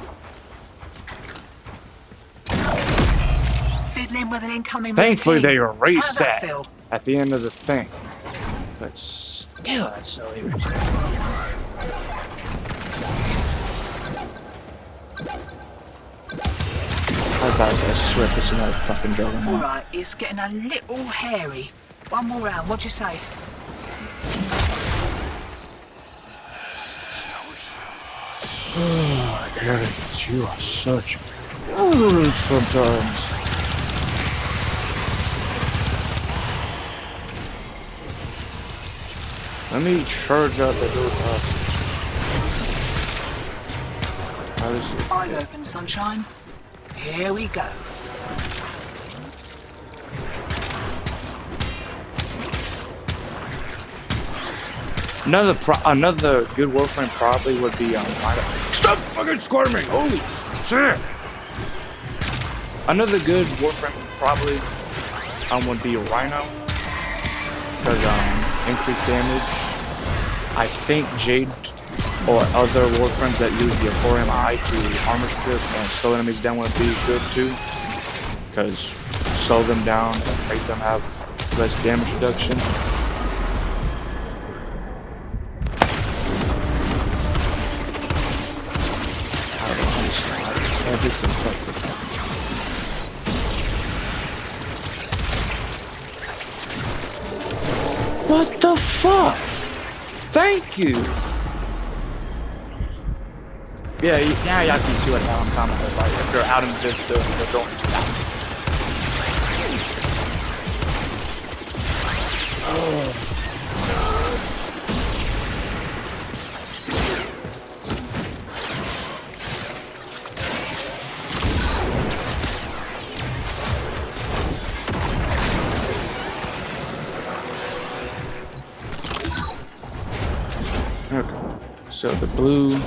Fiddling with an incoming Thankfully, routine. they How'd that reset feel? at the end of the thing. But still, that's so irritating. I thought I swear there's another fucking building now. Alright, it's getting a little hairy. One more round, what'd you say? Oh, Eric, you are such sometimes. Let me charge out the little hostage. How does it? Eyes open, sunshine. Here we go. Another good Warframe probably would be Stop fucking squirming! Holy shit! Another good Warframe probably would be a Rhino, because increased damage. I think Jade or other Warframes that use the 4MI to armor strip and slow enemies down would be good too, because slow them down and make them have less damage reduction. Everything fucked. What the fuck? Thank you. Yeah, now y'all can see what the hell I'm talking about. Like, if they're out in Vista, they're going to die. Oh. Okay, so the blue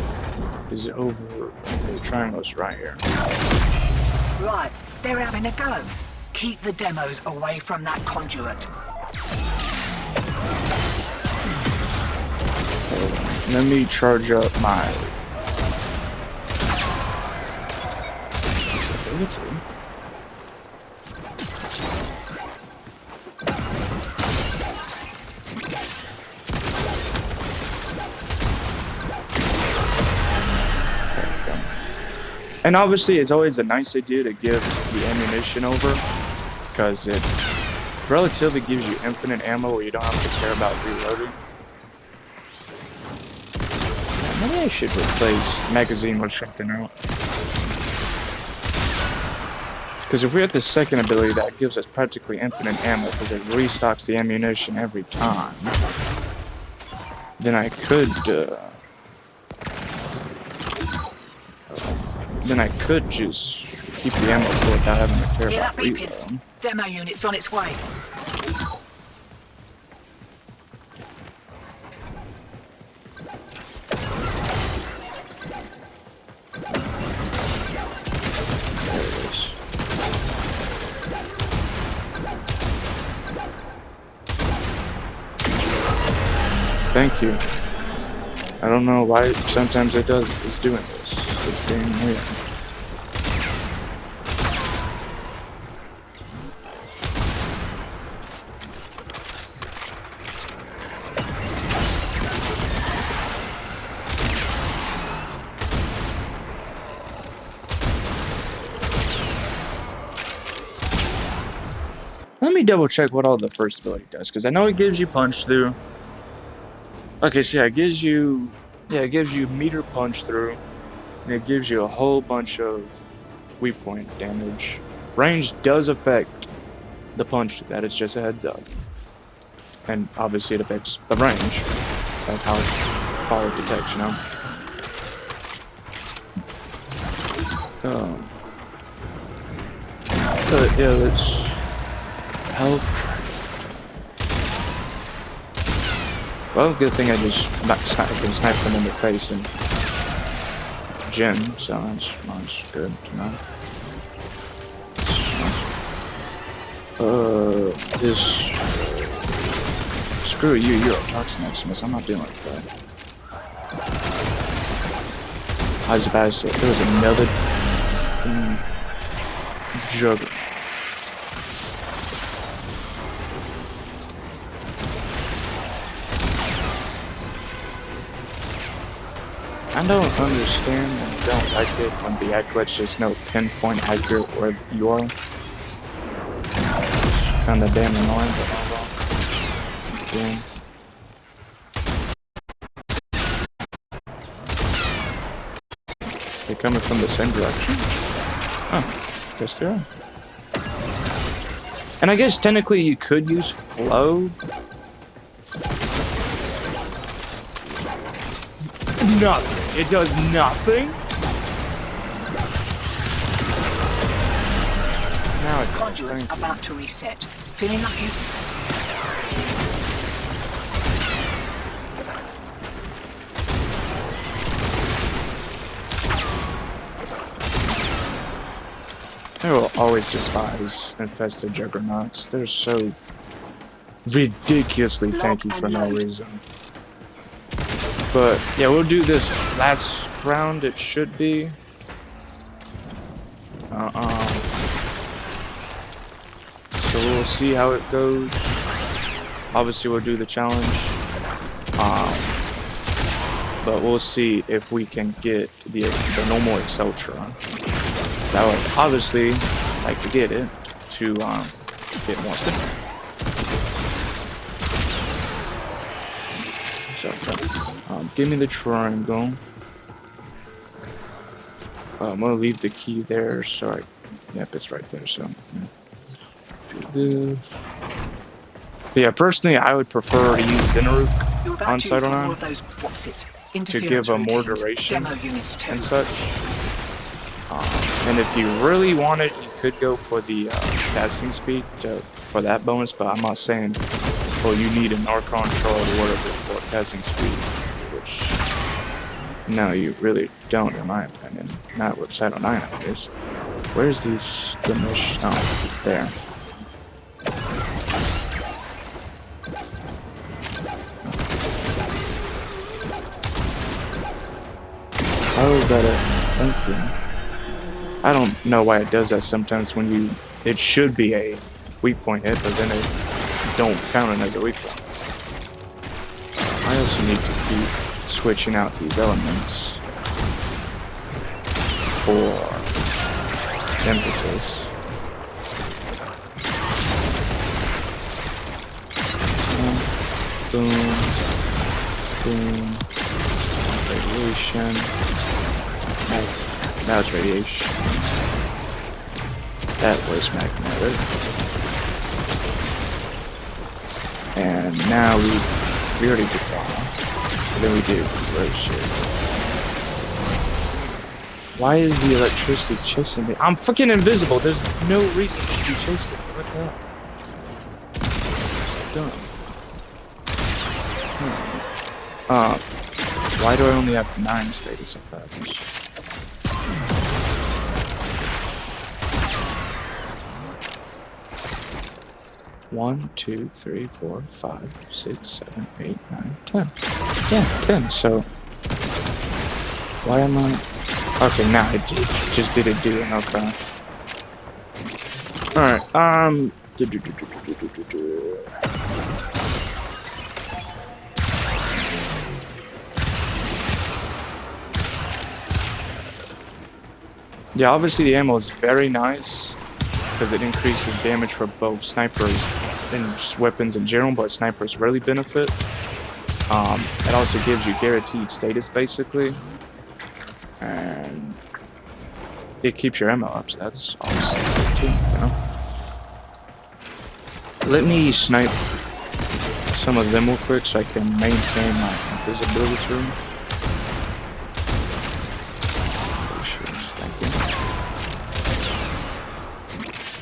is over, the triangle's right here. Right, they're having a go. Keep the demos away from that conduit. Let me charge up my ability. And obviously, it's always a nice idea to give the ammunition over, because it relatively gives you infinite ammo where you don't have to care about reloading. Maybe I should replace magazine with something else. Because if we have the second ability that gives us practically infinite ammo, because it restocks the ammunition every time, then I could just keep the ammo full without having to care Hear about that beeping? reloading. Demo unit's on its way. There it is. Thank you. I don't know why sometimes it's doing this. It's being weird. Let me double check what all the first ability does, because I know it gives you punch through. Okay, so yeah, it gives you meter punch through, and it gives you a whole bunch of weak point damage. Range does affect the punch to that, it's just a heads up. And obviously it affects the range of how far it detects, you know? Yeah, let's health. Well, good thing I just can snipe them in the face and gym, so that's good to know. This. Screw you, you're a toxin Maximus. I'm not dealing with that. I was about to say, there was another jugger. I don't understand and don't like it when the accurates just know pinpoint accurate where you are. Kinda damn annoying, but oh well. Yeah. They're coming from the same direction? Oh, guess they are. And I guess technically you could use flow. Nothing. It does nothing? Now it's Conduit's about to reset. Feeling lucky? I will always despise infested juggernauts. They're so ridiculously tanky for no reason. But yeah, we'll do this last round. It should be. So we'll see how it goes. Obviously, we'll do the challenge. But we'll see if we can get the normal Exceltra run. That would obviously like to get it to get more stuff. So give me the triangle. I'm gonna leave the key there. So yep, it's right there. So do this. But yeah, personally, I would prefer to use Zinaruk on Side 09 to give a more duration and such. And if you really wanted, you could go for the casting speed for that bonus, but I'm not saying, well, you need an Archon control or whatever for casting speed, which, no, you really don't, in my opinion. Not with Side 09, at least. Where's these diminish? Oh, there. Oh, that it. Thank you. I don't know why it does that sometimes when it should be a weak point hit, but then it don't count it as a weak point. I also need to keep switching out these elements for emphasis. Boom, boom, radiation. That was radiation. That was magnetic. And now we already did that. And then we did corrosion. Why is the electricity chasing me? I'm freaking invisible. There's no reason to be chasing me. What the hell? Dumb. Why do I only have 9 status effects? One, 2, 3, 4, 5, 6, 7, 8, 9, 10. Yeah, 10. So why am I? Okay, now it just did it do it. Okay. All right. Yeah, obviously the ammo is very nice because it increases damage for both snipers and weapons in general, but snipers really benefit. It also gives you guaranteed status basically, and it keeps your ammo up, so that's obviously good too, you know? Let me snipe some of them real quick so I can maintain my invisibility.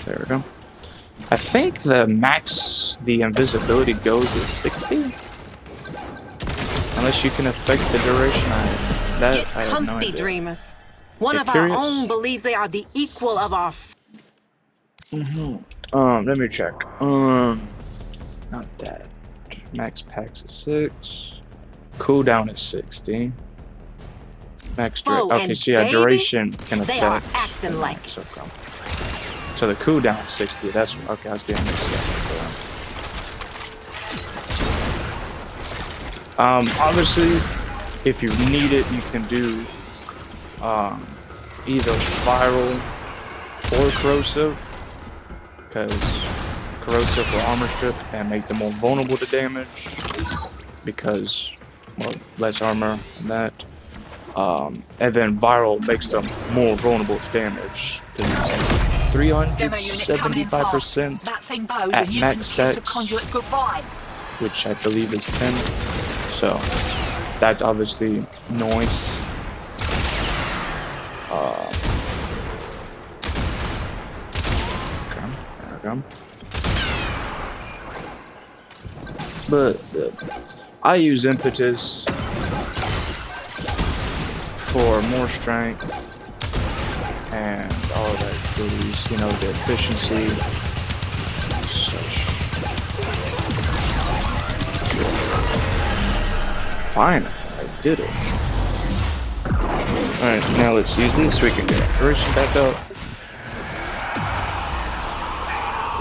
There we go. I think the max the invisibility goes is 60. Unless you can affect the duration. Get I have no comfy, idea. dreamers. One Get of curious? our own believes they are the equal of our. Let me check. Not that. Max packs is 6. Cooldown is 60. Max Oh, okay, and so yeah, baby, duration can affect. they are acting like max, it. okay. So the cooldown is 60. That's okay. I was getting mixed up. Obviously, if you need it, you can do either viral or corrosive, because corrosive will armor strip and make them more vulnerable to damage, because well, less armor and that. And then viral makes them more vulnerable to damage, because it's like Demo unit coming in fast. 375% That thing bows at and you max can kiss the stacks, conduit goodbye. which I believe is 10. So that's obviously noise. Okay, there we go. But I use impetus for more strength and all of that goodies, you know, the efficiency. Such. Fine, I did it. Alright, now let's use this. We can get our duration back up.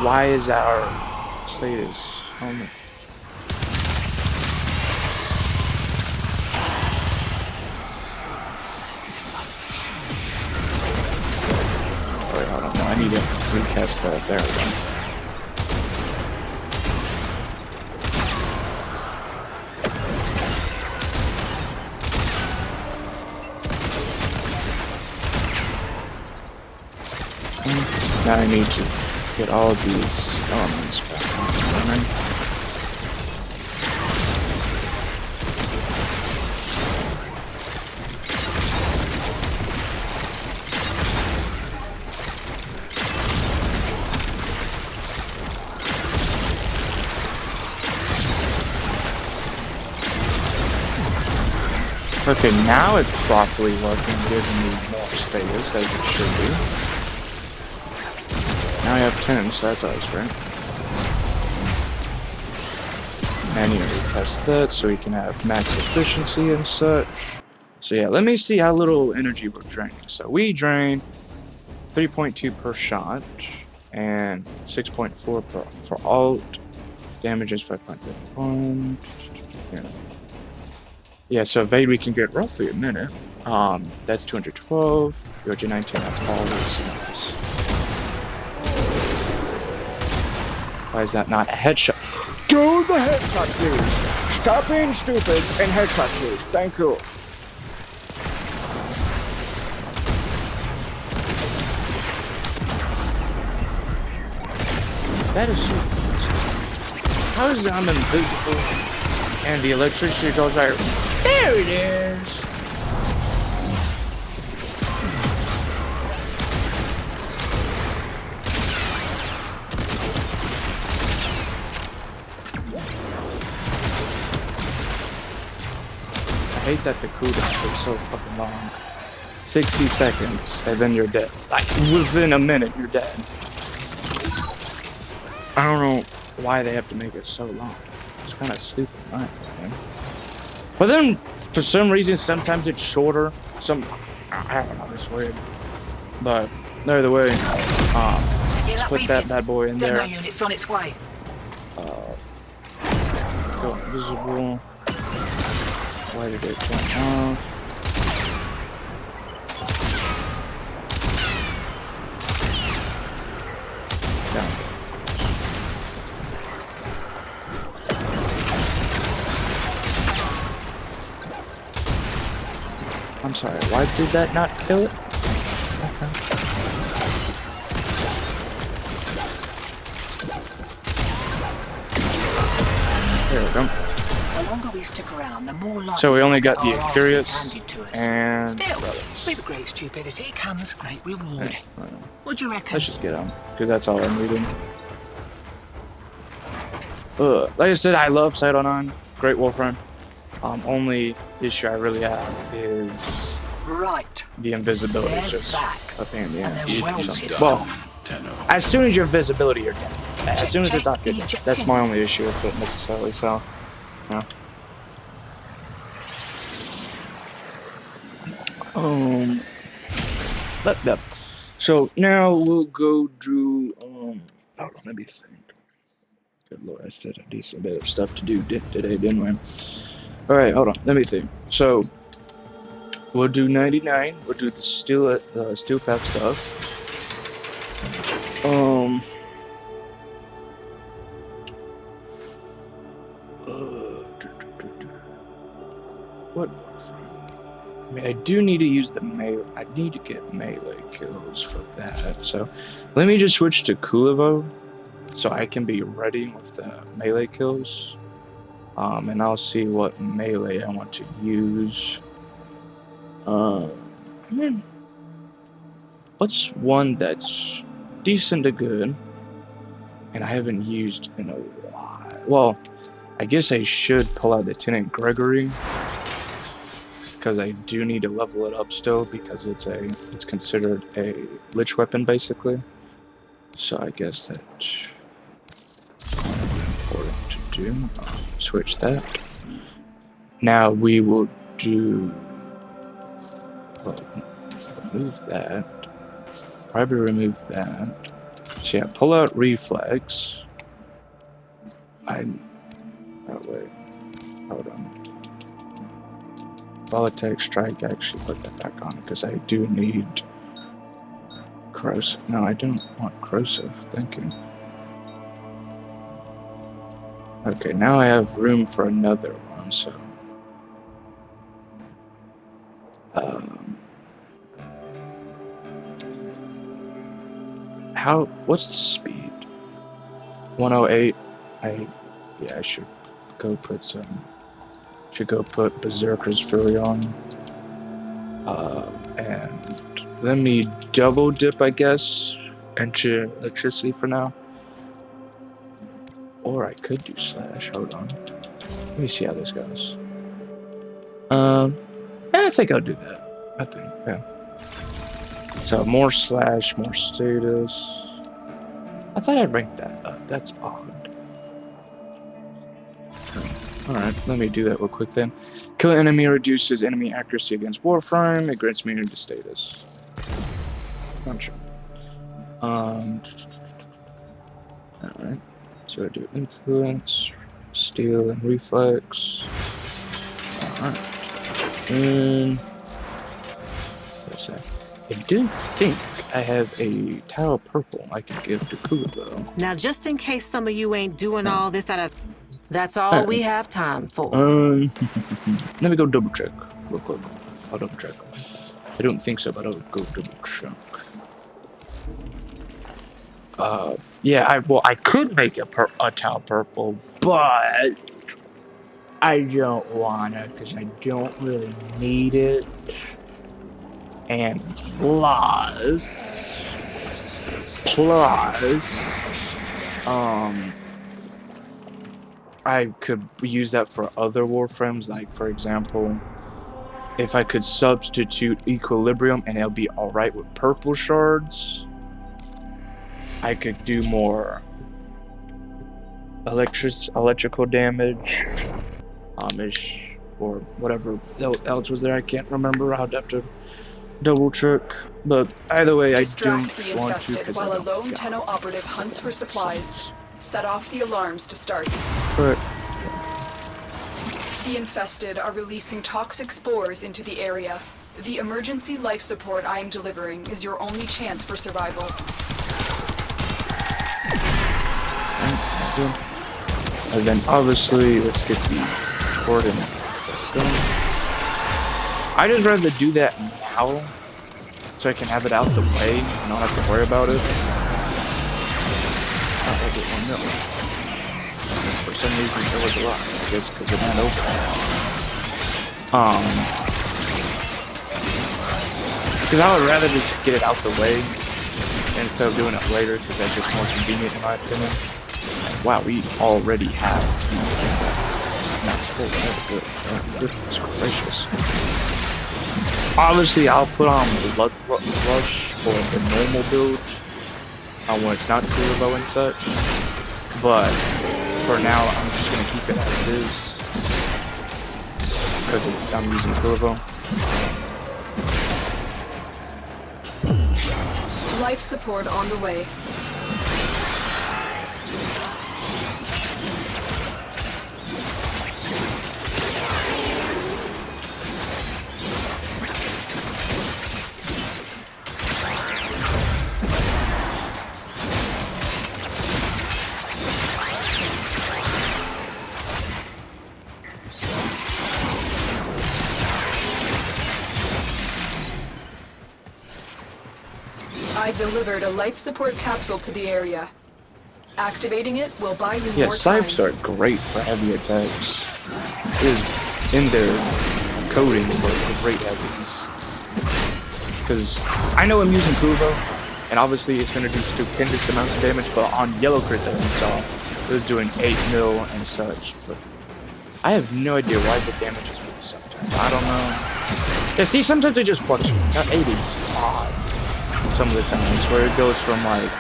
Why is our status on the... Wait, hold on. No, I need to retest that. There we go. Now I need to get all of these elements back on running. Okay, now it's properly working, giving me more status as it should be. Now I have 10, so that's always great. And you retest that so we can have max efficiency and such. So yeah, let me see how little energy we're draining. So we drain 3.2 per shot and 6.4 for alt. Damage is 5.51. Yeah, so evade we can get roughly a minute. That's 212. Yoja 19, that's always nice. Why is that not a headshot? Do the headshot, please! Stop being stupid and headshot, please. Thank you. That is so crazy. How is it I'm invisible and the electricity goes like, there it is! I hate that the cooldown takes so fucking long. 60 seconds, and then you're dead. Like, within a minute, you're dead. I don't know why they have to make it so long. It's kind of stupid, right? But then, for some reason, sometimes it's shorter. I don't know, it's weird. But, either way, let's put that bad boy in there. Demo unit's on its way. Go invisible. Why did it jump off? Down. I'm sorry, why did that not kill it? Okay. There we go. The longer we stick around, the more likely So we only got the our arse Curious is handed to us. and Still, Relics. with great stupidity comes great reward. Hey, I don't know. What do you reckon? Let's just get on, because that's all I'm needing. Like I said, I love Side 09. Great Warframe. Only issue I really have is Right. the invisibility is They're just back. a pain in the And ass. they're well It is pissed Well, off. Tenno. as soon as your visibility, you're dead. As soon as check it's off, you're dead. eject That's in. my only issue with it necessarily. So, yeah. But so now we'll go do hold on, let me think. Good lord, I said a decent bit of stuff to do today, didn't we? Alright, hold on, let me think. So we'll do 99, we'll do the steel path stuff. What? I mean, I do need to use the melee. I need to get melee kills for that. So, let me just switch to Kulivo, so I can be ready with the melee kills. And I'll see what melee I want to use. What's one that's decent to good, and I haven't used in a while? Well, I guess I should pull out Lieutenant Gregory, because I do need to level it up still, because it's considered a lich weapon basically. So I guess that's important to do. Switch that. Now we will do. Well, remove that. Probably remove that. So yeah, pull out reflex. Oh wait. Hold on. Volatile strike, actually put that back on because I do need corrosive. No, I don't want corrosive. Thank you. Okay, now I have room for another one. So, what's the speed? 108. I should go put some. Should go put Berserker's Fury on. And let me double dip, I guess, into electricity for now. Or I could do slash. Hold on. Let me see how this goes. I think I'll do that. I think, yeah. So more slash, more status. I thought I'd rank that up. That's odd. Alright, let me do that real quick then. Kill an enemy reduces enemy accuracy against Warframe. It grants immunity to status. Not sure. Alright. So I do influence, steel, and reflex. Alright. And I do think I have a towel purple I can give to Kulivo. Now, just in case some of you ain't doing all this out of... That's all we have time for. Let me go double check real quick. I'll double check. I don't think so, but I'll go double check. Yeah, I could make a towel purple, but I don't wanna because I don't really need it. And plus, I could use that for other Warframes, like for example, if I could substitute Equilibrium and it'll be alright with purple shards, I could do more electrical damage, or whatever else was there, I can't remember, I'll have to double check, but either way, Distract I the don't want to infested because while a lone Tenno operative hunts for supplies. Set off the alarms to start. But The infested are releasing toxic spores into the area. The emergency life support I am delivering is your only chance for survival. and then obviously, let's get the coordinates going. I just rather do that now, so I can have it out the way and not have to worry about it. I'll get 1 million. For some reason, there was a lot. I guess because it went over. Because I would rather just get it out the way instead of doing it later, because that's just more convenient in my opinion. And wow, we already have max 4. Goodness gracious. Obviously, I'll put on Blood Rush for the normal build when it's not turbo and such. But for now, I'm just gonna keep it as it is because I'm using turbo. Life support on the way. I've delivered a life support capsule to the area. Activating it will buy you more time. Scythes are great for heavy attacks. It is in their coding for great heavies. Because I know I'm using Kuvo, and obviously it's going to do stupendous amounts of damage, but on yellow crit that we saw, it was doing 8 mil and such. But I have no idea why the damage is moving sometimes. I don't know. Yeah, see, sometimes it just fluctuates. 80 odd some of the times, where it goes from like,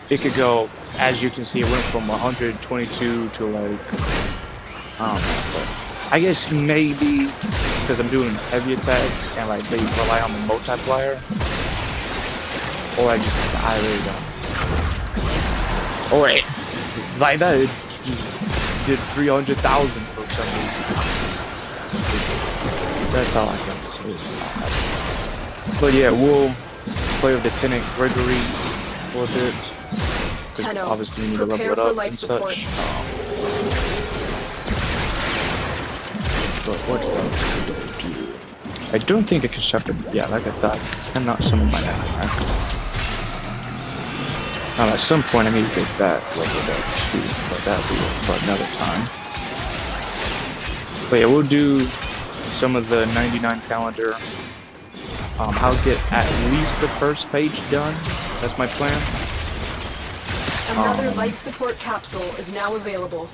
it could go, as you can see, it went from 122 to like, I don't know, but I guess maybe because I'm doing heavy attacks and like they rely on the multiplier, or I really don't. Or it, like that, it did 300,000 for some reason. That's all I got to say. But yeah, we'll play with Lieutenant Gregory for a bit. Obviously, we need to level it up and such. But what else could I do? I don't think I can shut it. Yeah, like I thought, I'm not summon my ally. Now, at some point, I need to get that leveled up too, but that'll be for another time. But yeah, we'll do some of the 99 calendar. I'll get at least the first page done. That's my plan. Another life support capsule is now available.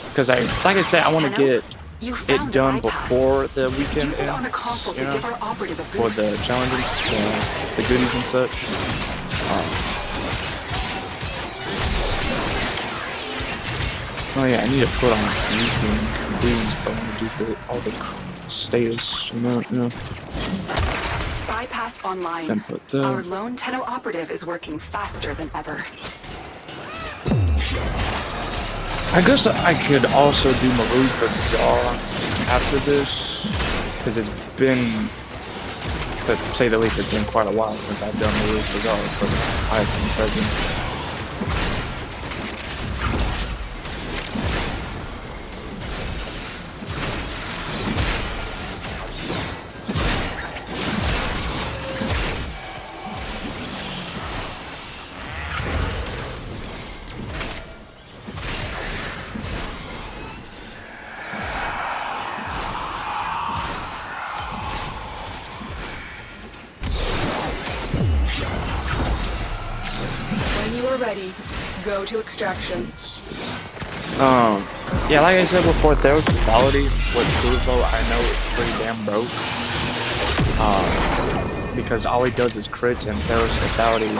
Because like I said, I want to get it done before the weekend ends, you know, for the challenges, the goodies and such. Oh yeah, I need to put on anything boots, but I want to do all the status, you know. Bypass online. Then put the... Our lone Tenno operative is working faster than ever. I guess I could also do Maroon for Czar after this, because it's been, to say the least, it's been quite a while since I've done Maroon for Czar for the highest present. Ready. Go to extraction. Yeah, like I said before, Theros quality with Kuvo, I know it's pretty damn broke. Because all he does is crits, and Theros lethality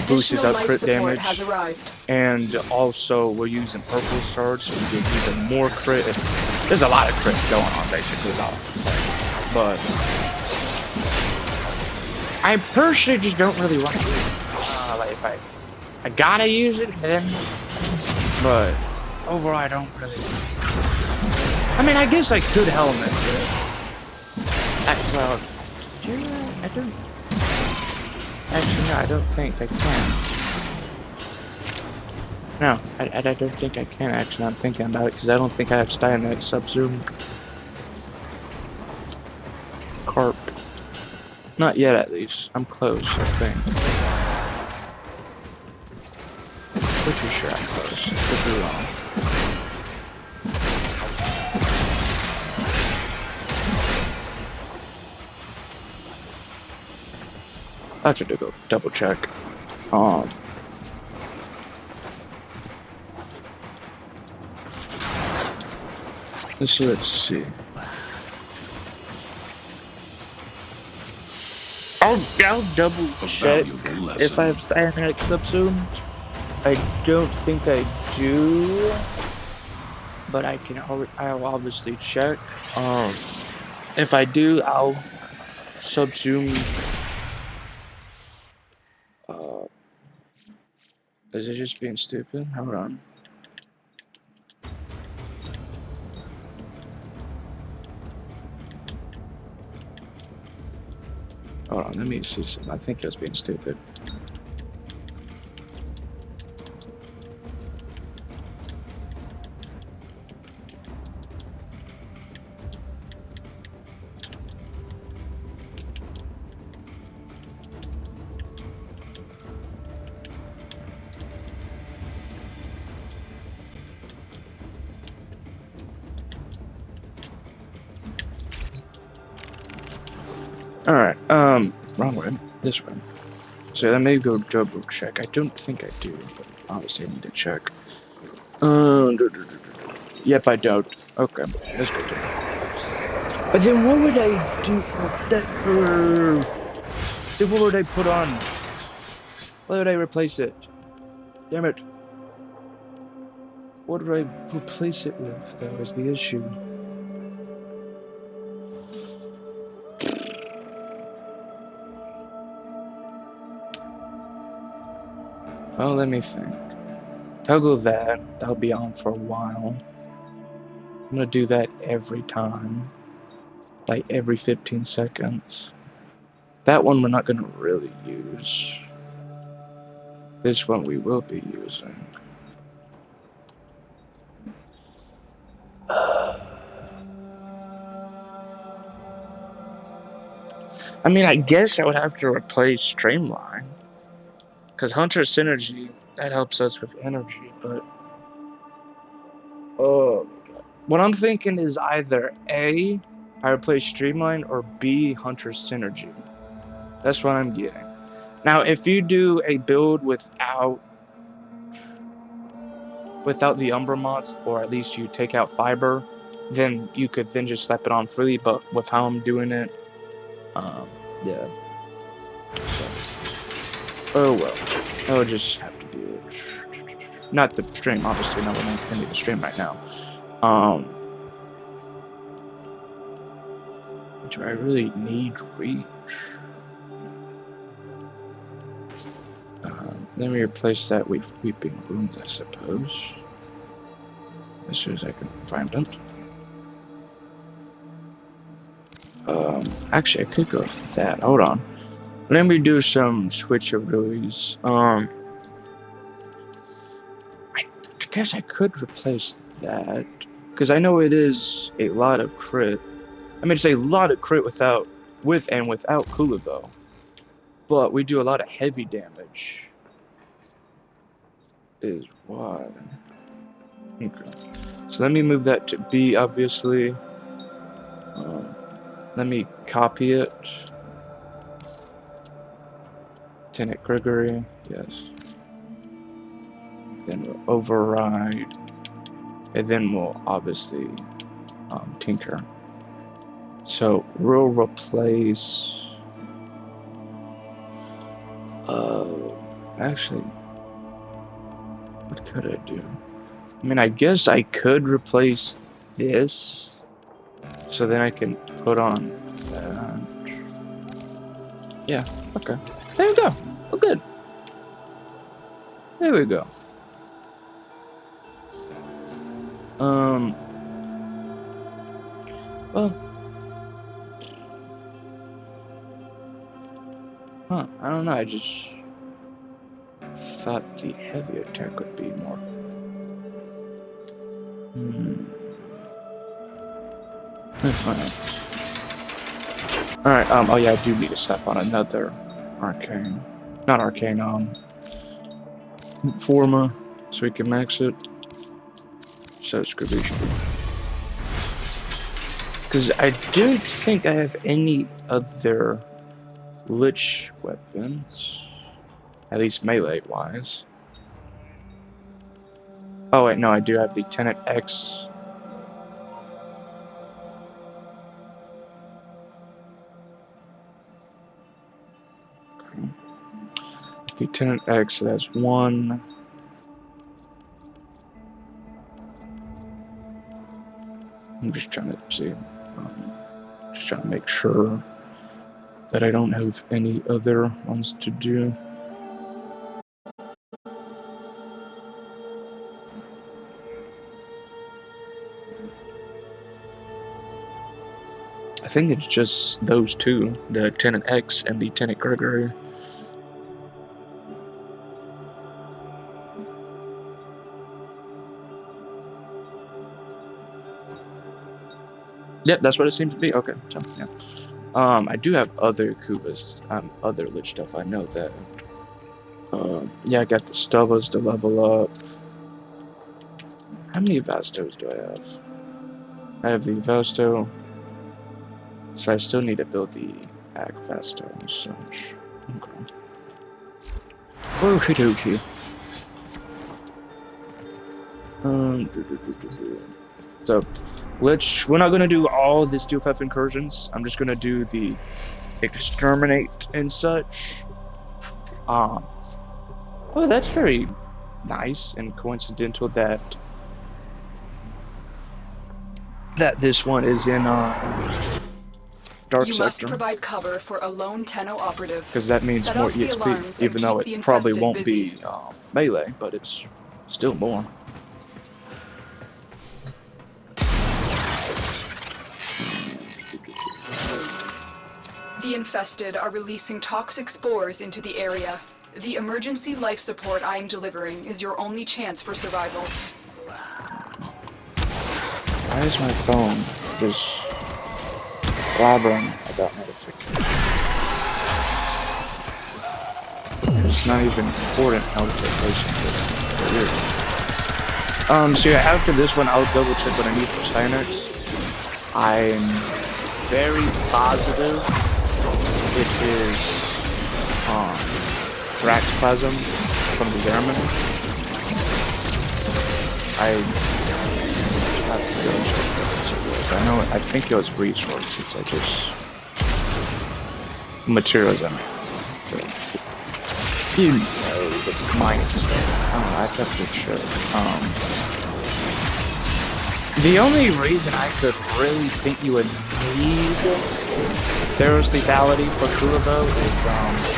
boosts up crit damage. And also, we're using purple swords, so we get even more crit. There's a lot of crit going on, basically, is all I can say. But I personally just don't really want to do it. Like if I gotta use it then, but overall I don't really. I mean, I guess I could helmet it. Well, I don't. Actually, no, I don't think I can. No, I don't think I can. Actually, I'm thinking about it because I don't think I have Steinite Sub-Zoom. Carp. Not yet, at least. I'm close, I think. Pretty sure I'm close. Could be wrong. I have to go double check. Let's see. I'll double check valuable if I lesson. have static subsumed. I don't think I do, but I'll obviously check. If I do, I'll subsume. Is it just being stupid? Hold on. Hold on, let me see something. I think it was being stupid. Alright, wrong way. This way. So let me go double check. I don't think I do, but obviously I need to check. Yep, I don't. Okay, let's go do it. But then what would I do that for? Then what would I put on? Why would I replace it? Damn it. What would I replace it with? That was the issue. Well, let me think. Toggle that. That'll be on for a while. I'm gonna do that every time. Like every 15 seconds. That one we're not gonna really use. This one we will be using. I mean, I guess I would have to replace Streamline. Because Hunter Synergy, that helps us with energy, but... what I'm thinking is either A, I replace Streamline, or B, Hunter Synergy. That's what I'm getting. Now, if you do a build without the Umbra mods, or at least you take out Fiber, then you could then just slap it on freely, but with how I'm doing it, yeah. So, oh well. I'll just have to do it. Not the stream, obviously, no, we're not gonna do the stream right now. Do I really need reach? Let me replace that with Weeping Wounds, I suppose. As soon as I can find them. Actually, I could go with that. Hold on. Let me do some switcheroos. I guess I could replace that. Because I know it is a lot of crit. I mean, it's a lot of crit with and without Kulubo. But we do a lot of heavy damage. Is why. Okay. So let me move that to B, obviously. Let me copy it. Lieutenant Gregory, yes. Then we'll override. And then we'll obviously tinker. So we'll replace. Actually, what could I do? I mean, I guess I could replace this. So then I can put on that. Yeah, okay. There we go. Well, good. There we go. Well. Huh, I don't know, I just thought the heavy attack would be more. Alright, oh yeah, I do need to step on another arcane. Not arcane, Forma, so we can max it. So Scribation. Because I don't think I have any other Lich weapons. At least melee-wise. Oh wait, no, I do have the Tenet X. the Tenant X, that's one. I'm just trying to see. Just trying to make sure that I don't have any other ones to do. I think it's just those two, the Tenant X and the Tenant Gregory. Yep, that's what it seems to be. Okay, so yeah. I do have other Kubas, other lich stuff. I know that. Yeah, I got the Stubas to level up. How many Vastos do I have? I have the Vasto. So I still need to build the Ag Vasto and such. Okay. Okie dokie. So, Lich, we're not going to do all the Steel Path incursions. I'm just going to do the Exterminate and such. Oh, that's very nice and coincidental that this one is in Dark You Sector. must provide cover for a lone Tenno operative. Because that means Set more off the EXP, alarms even and though keep the it probably infested won't busy. be melee, but it's still more. The infested are releasing toxic spores into the area. The emergency life support I am delivering is your only chance for survival. Why is my phone just blabbering about notifications? It's not even important notifications. It's weird. So yeah, after this one, I'll double check what I need for Cynex. I'm very positive it is Thraxplasm from the Zerman. I think it was resources. I just materials. You know the mining stuff. I don't know. I have to check. The only reason I could really think you would need Theros lethality for Kurovo is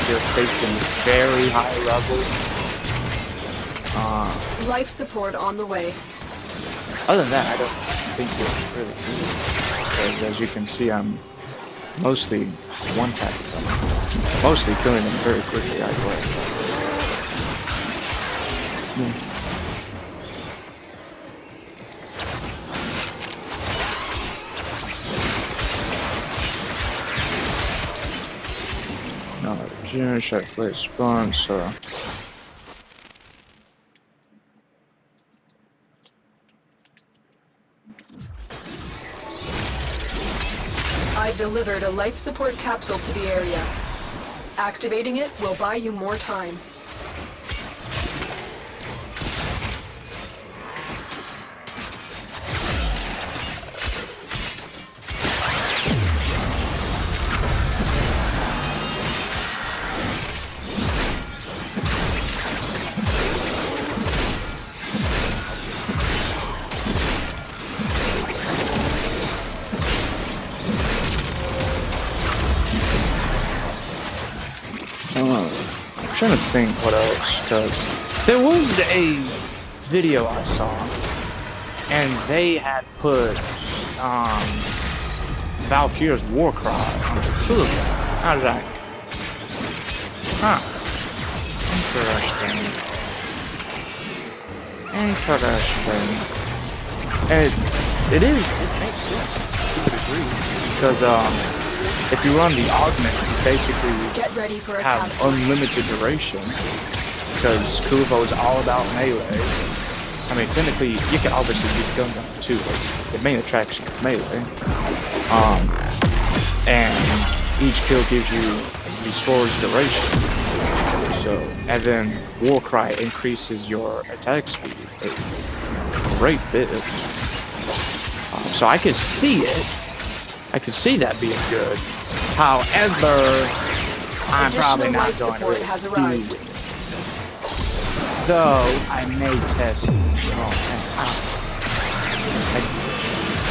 you're facing very high levels. Life support on the way. Other than that, I don't think it's really easy. Because as you can see, I'm mostly one-tapping them. Mostly killing them very quickly, I play. No, should I play spawn, so... I've delivered a life support capsule to the area. Activating it will buy you more time. I'm trying to think what else, because there was a video I saw, and they had put Valkyr's war cry on the Tuluka. I was like, huh, interesting. And it makes sense to a degree, because if you run the augment, you basically Get ready for a have capsule. unlimited duration, because Kuvo is all about melee. I mean, technically, you can obviously use guns on it too, but the main attraction is melee. And each kill gives you restores duration. So, and then Warcry increases your attack speed a great bit. So I can see it. I can see that being good. However, I'm probably not going to Has arrived. Though I may test. Oh, man,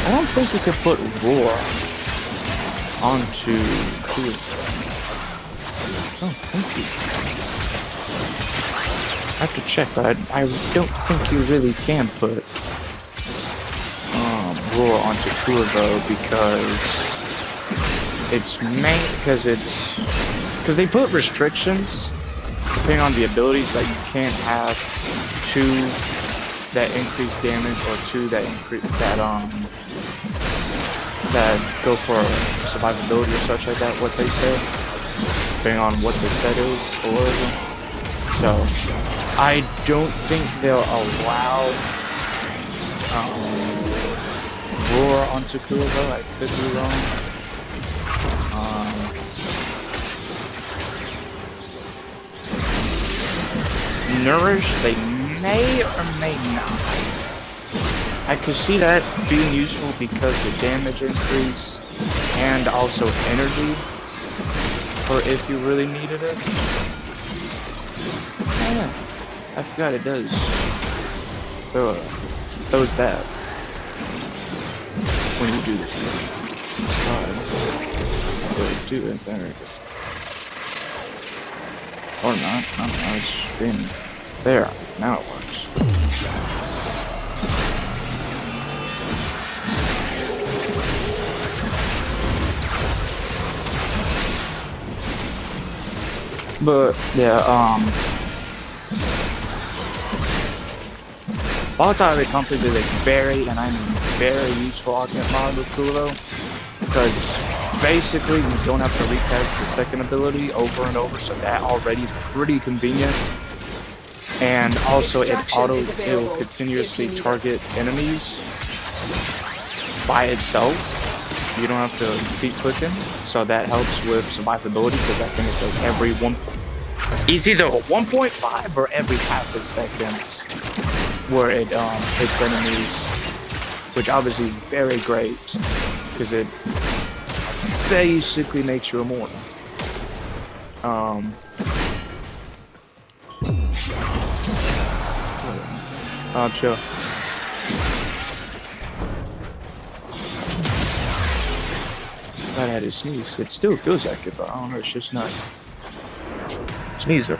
I don't think we could put Roar onto Cool. I don't think you I have to check, but I don't think you really can put Roar onto Kurvo because they put restrictions depending on the abilities that you can't have 2 that increase damage or 2 that go for survivability or such like that, what they say, depending on what the set is or whatever. So I don't think they'll allow Roar onto Kurvo. I could be wrong. Nourish, they may or may not. I could see that being useful because the damage increase and also energy, or if you really needed it. Oh yeah, I forgot it does. So throws that when you do this. Do it there. Or not. I don't know. It's been there. Now it works. But yeah, Volatile Recompense is a very, and I mean very useful augment mod with Kulo, because basically you don't have to recast the second ability over and over, so that already is pretty convenient. And also it will continuously target enemies by itself. You don't have to keep clicking, so that helps with survivability, because I think it's like every it's either 1.5 or every half a second where it hits enemies, which obviously is very great because it basically makes you immortal. Chill. I had to sneeze. It still feels like it, but I don't know. It's just not sneezer.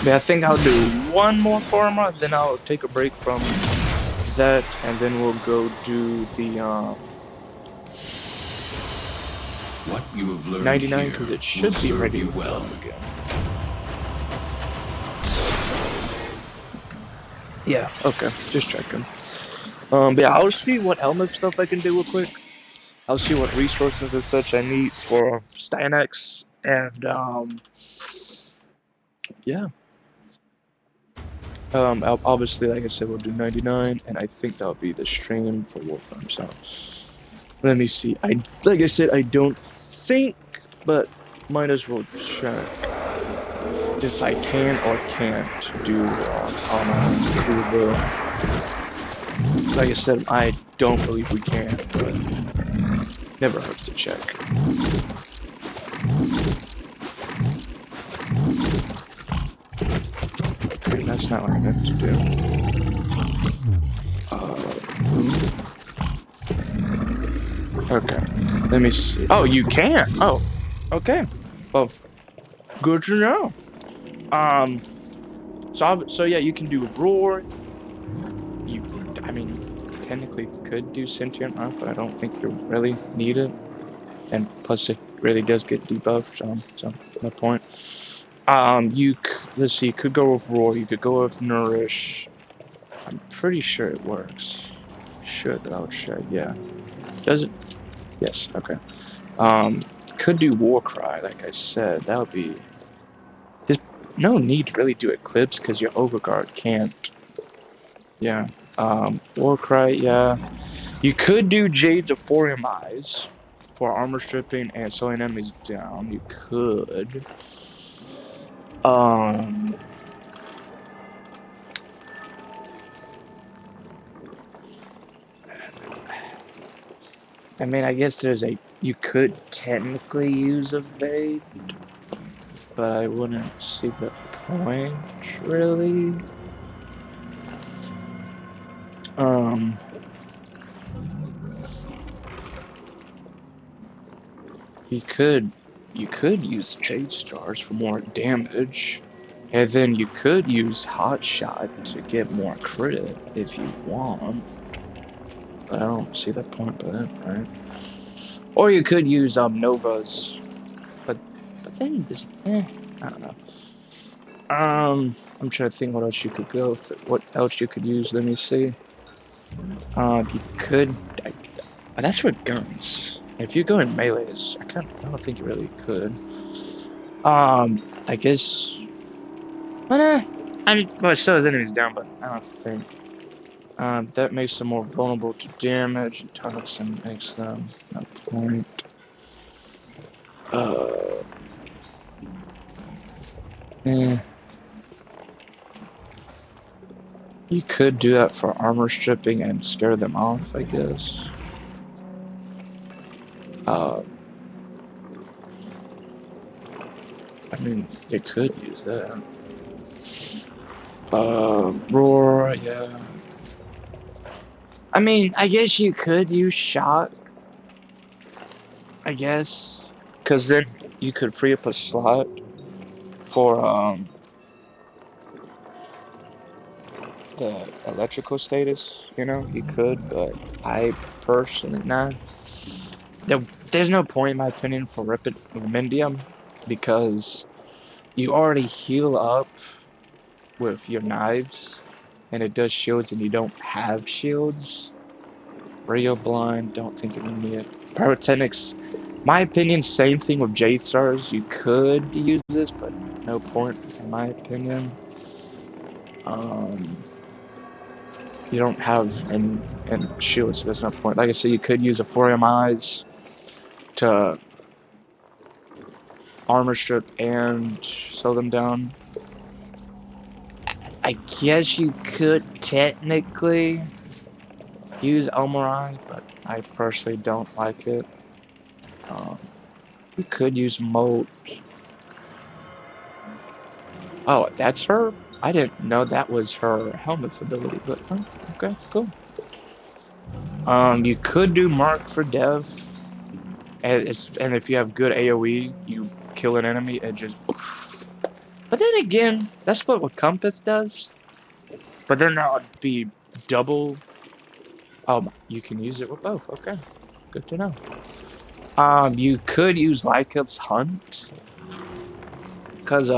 Yeah, I think I'll do one more farmer, then I'll take a break from that, and then we'll go do the what you have learned 99, because it should be ready to well go again. Yeah, okay, just checking. But yeah, I'll see what helmet stuff I can do real quick. I'll see what resources and such I need for Stynex, and yeah. Obviously, like I said, we'll do 99, and I think that'll be the stream for Warframe. So let me see. Like I said, I don't think, but might as well check if I can or can't do the. Like I said, I don't believe we can, but never hurts to check. Okay, that's not what I meant to do. Okay, let me see. Oh, you can. Oh, okay. Well, good to know. So yeah, you can do Roar. I mean, technically could do Sentient Arc, but I don't think you really need it. And plus, it really does get debuffed, so no point. Let's see, you could go with Roar, you could go with Nourish. I'm pretty sure it works. Should, but I'll check, yeah. Does it? Yes, okay. Could do Warcry, like I said. That would be... There's no need to really do Eclipse, because your Overguard can't. Yeah. Warcry, yeah. You could do Jades of Thorium Eyes for armor stripping and slowing enemies down. You could. I mean, I guess you could technically use evade, but I wouldn't see the point, really. You could use Jade Stars for more damage, and then you could use Hot Shot to get more crit if you want. But I don't see the point of that, right? Or you could use Novas, but then this, I don't know. I'm trying to think what else you could go. What else you could use? Let me see. You could. That's for guns. If you go in melees, I don't think you really could. I guess. Well, it slows enemies down, but I don't think. That makes them more vulnerable to damage and targets and makes them a point. You could do that for armor stripping and scare them off, I guess. I mean, you could use that. Roar, yeah. I mean, I guess you could use shock. I guess. Because then you could free up a slot for, the electrical status, you know? You could, but I personally, nah. There's no point, in my opinion, for Remendium, because you already heal up with your knives, and it does shields, and you don't have shields. Real blind, don't think you're gonna need it. Pyrotechnics, my opinion, same thing with Jade Stars. You could use this, but no point, in my opinion. You don't have any shields, so there's no point. Like I said, you could use Ephorium Eyes to armor strip and slow them down. I guess you could technically use Elmarai, but I personally don't like it. You could use Moat. Oh, that's her? I didn't know that was her helmet ability, but okay, cool. You could do Mark for Dev, and if you have good AoE, you kill an enemy and just. But then again, that's what Compass does. But then that would be double. You can use it with both. Okay, good to know. You could use Lycup's Hunt, because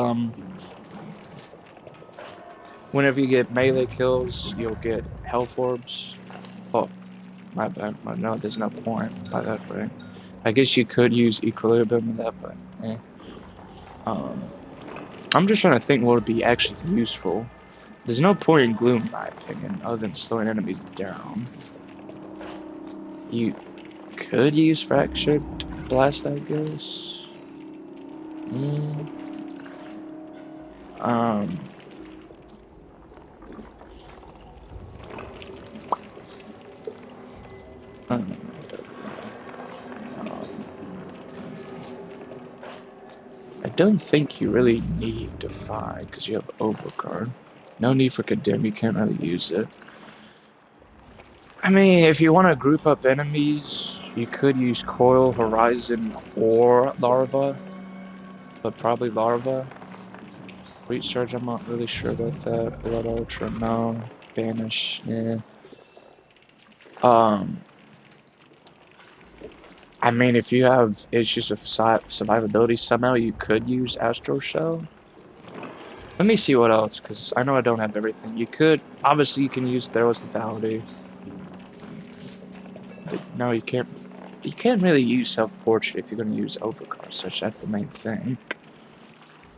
whenever you get melee kills, you'll get health orbs. Oh, my bad. No, there's no point by that way. I guess you could use Equilibrium with that, but I'm just trying to think what would be actually useful. There's no point in Gloom, in my opinion, other than slowing enemies down. You could use Fractured Blast, I guess. I don't think you really need Defy, because you have Overguard. No need for Condemn, you can't really use it. I mean, if you want to group up enemies, you could use Coil, Horizon, or Larva. But probably Larva. Fleet Surge, I'm not really sure about that. Blood Ultra, no. Banish, yeah. I mean, if you have issues with survivability, somehow you could use Astro Shell. Let me see what else, because I know I don't have everything. You could, obviously you can use Theros Lethality. No, you can't. You can't really use Self-Portrait if you're going to use Overcard, so that's the main thing.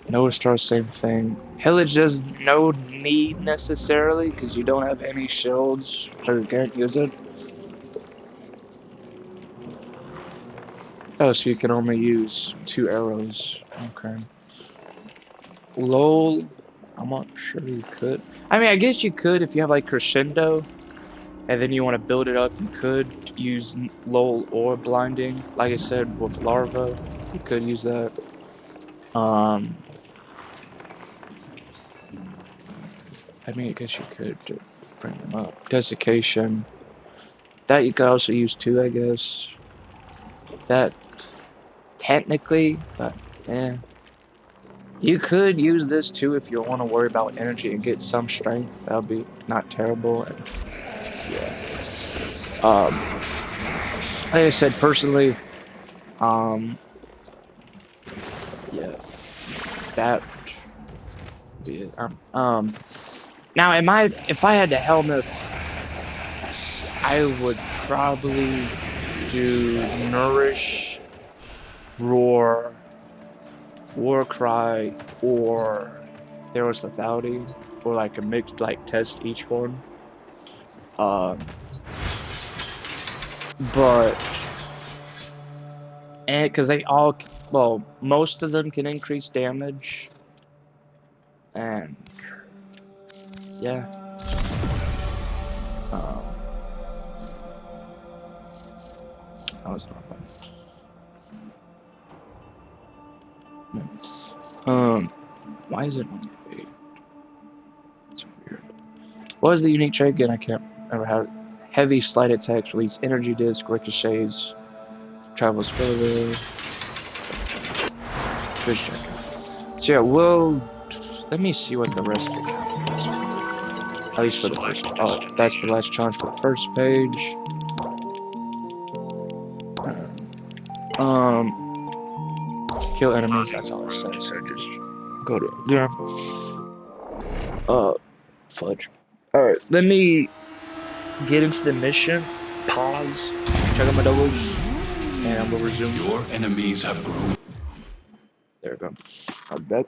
Noah Star, same thing. Pillage does no need necessarily, because you don't have any shields, so you can't use it. Oh, so you can only use 2 arrows. Okay. LOL. I'm not sure you could. I mean, I guess you could if you have like Crescendo. and then you want to build it up, you could use lull or blinding. Like I said, with larva, you could use that. I mean, I guess you could bring them up. Desiccation. That you could also use too, I guess. That technically, but eh. You could use this too if you want to worry about energy and get some strength. That would be not terrible. And yeah. Like I said, personally, yeah, that would be it. Now, if I had the helmet, I would probably do Nourish, Roar, Warcry, or there was Lethality, or like a mixed, like test each one. But and because they all, well, most of them can increase damage, and yeah. That was not fun. Why is it on 8? It's weird. What is the unique trait again? I can't remember how. Heavy slide attacks release energy disc, ricochets, travels further. Fish check. So yeah, let me see what the rest of the challenge is. At least for the first. Oh, that's the last challenge for the first page. Kill enemies. That's all it says. So just go to yeah. Fudge. All right, let me get into the mission. Pause. Check out my doubles, and I'm gonna resume. Your enemies have grown. There we go. I'm back.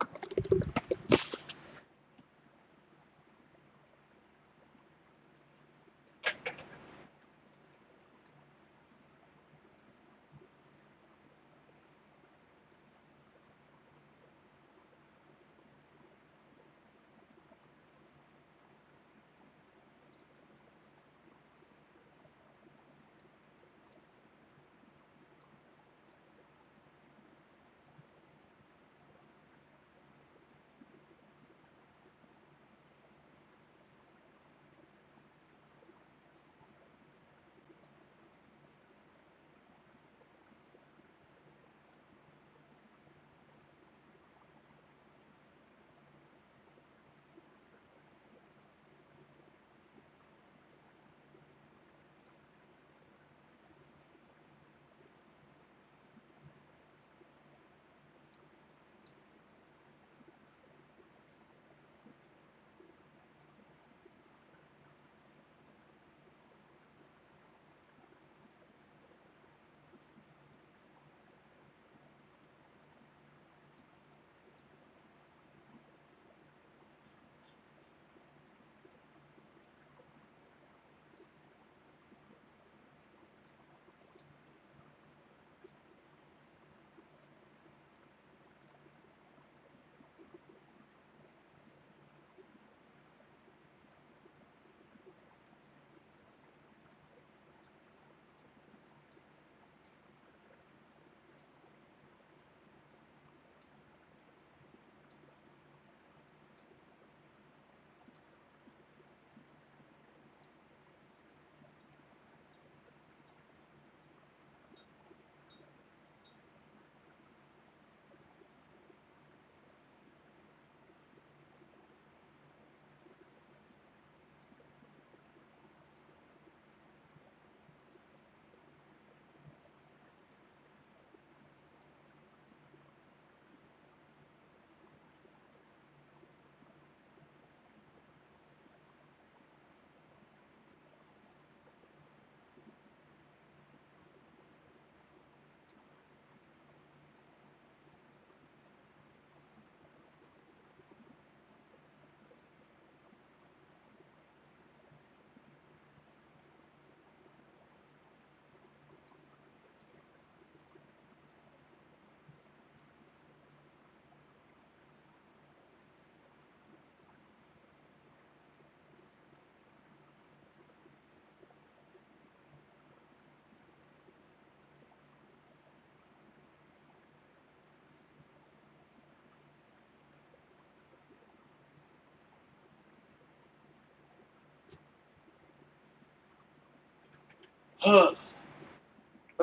We're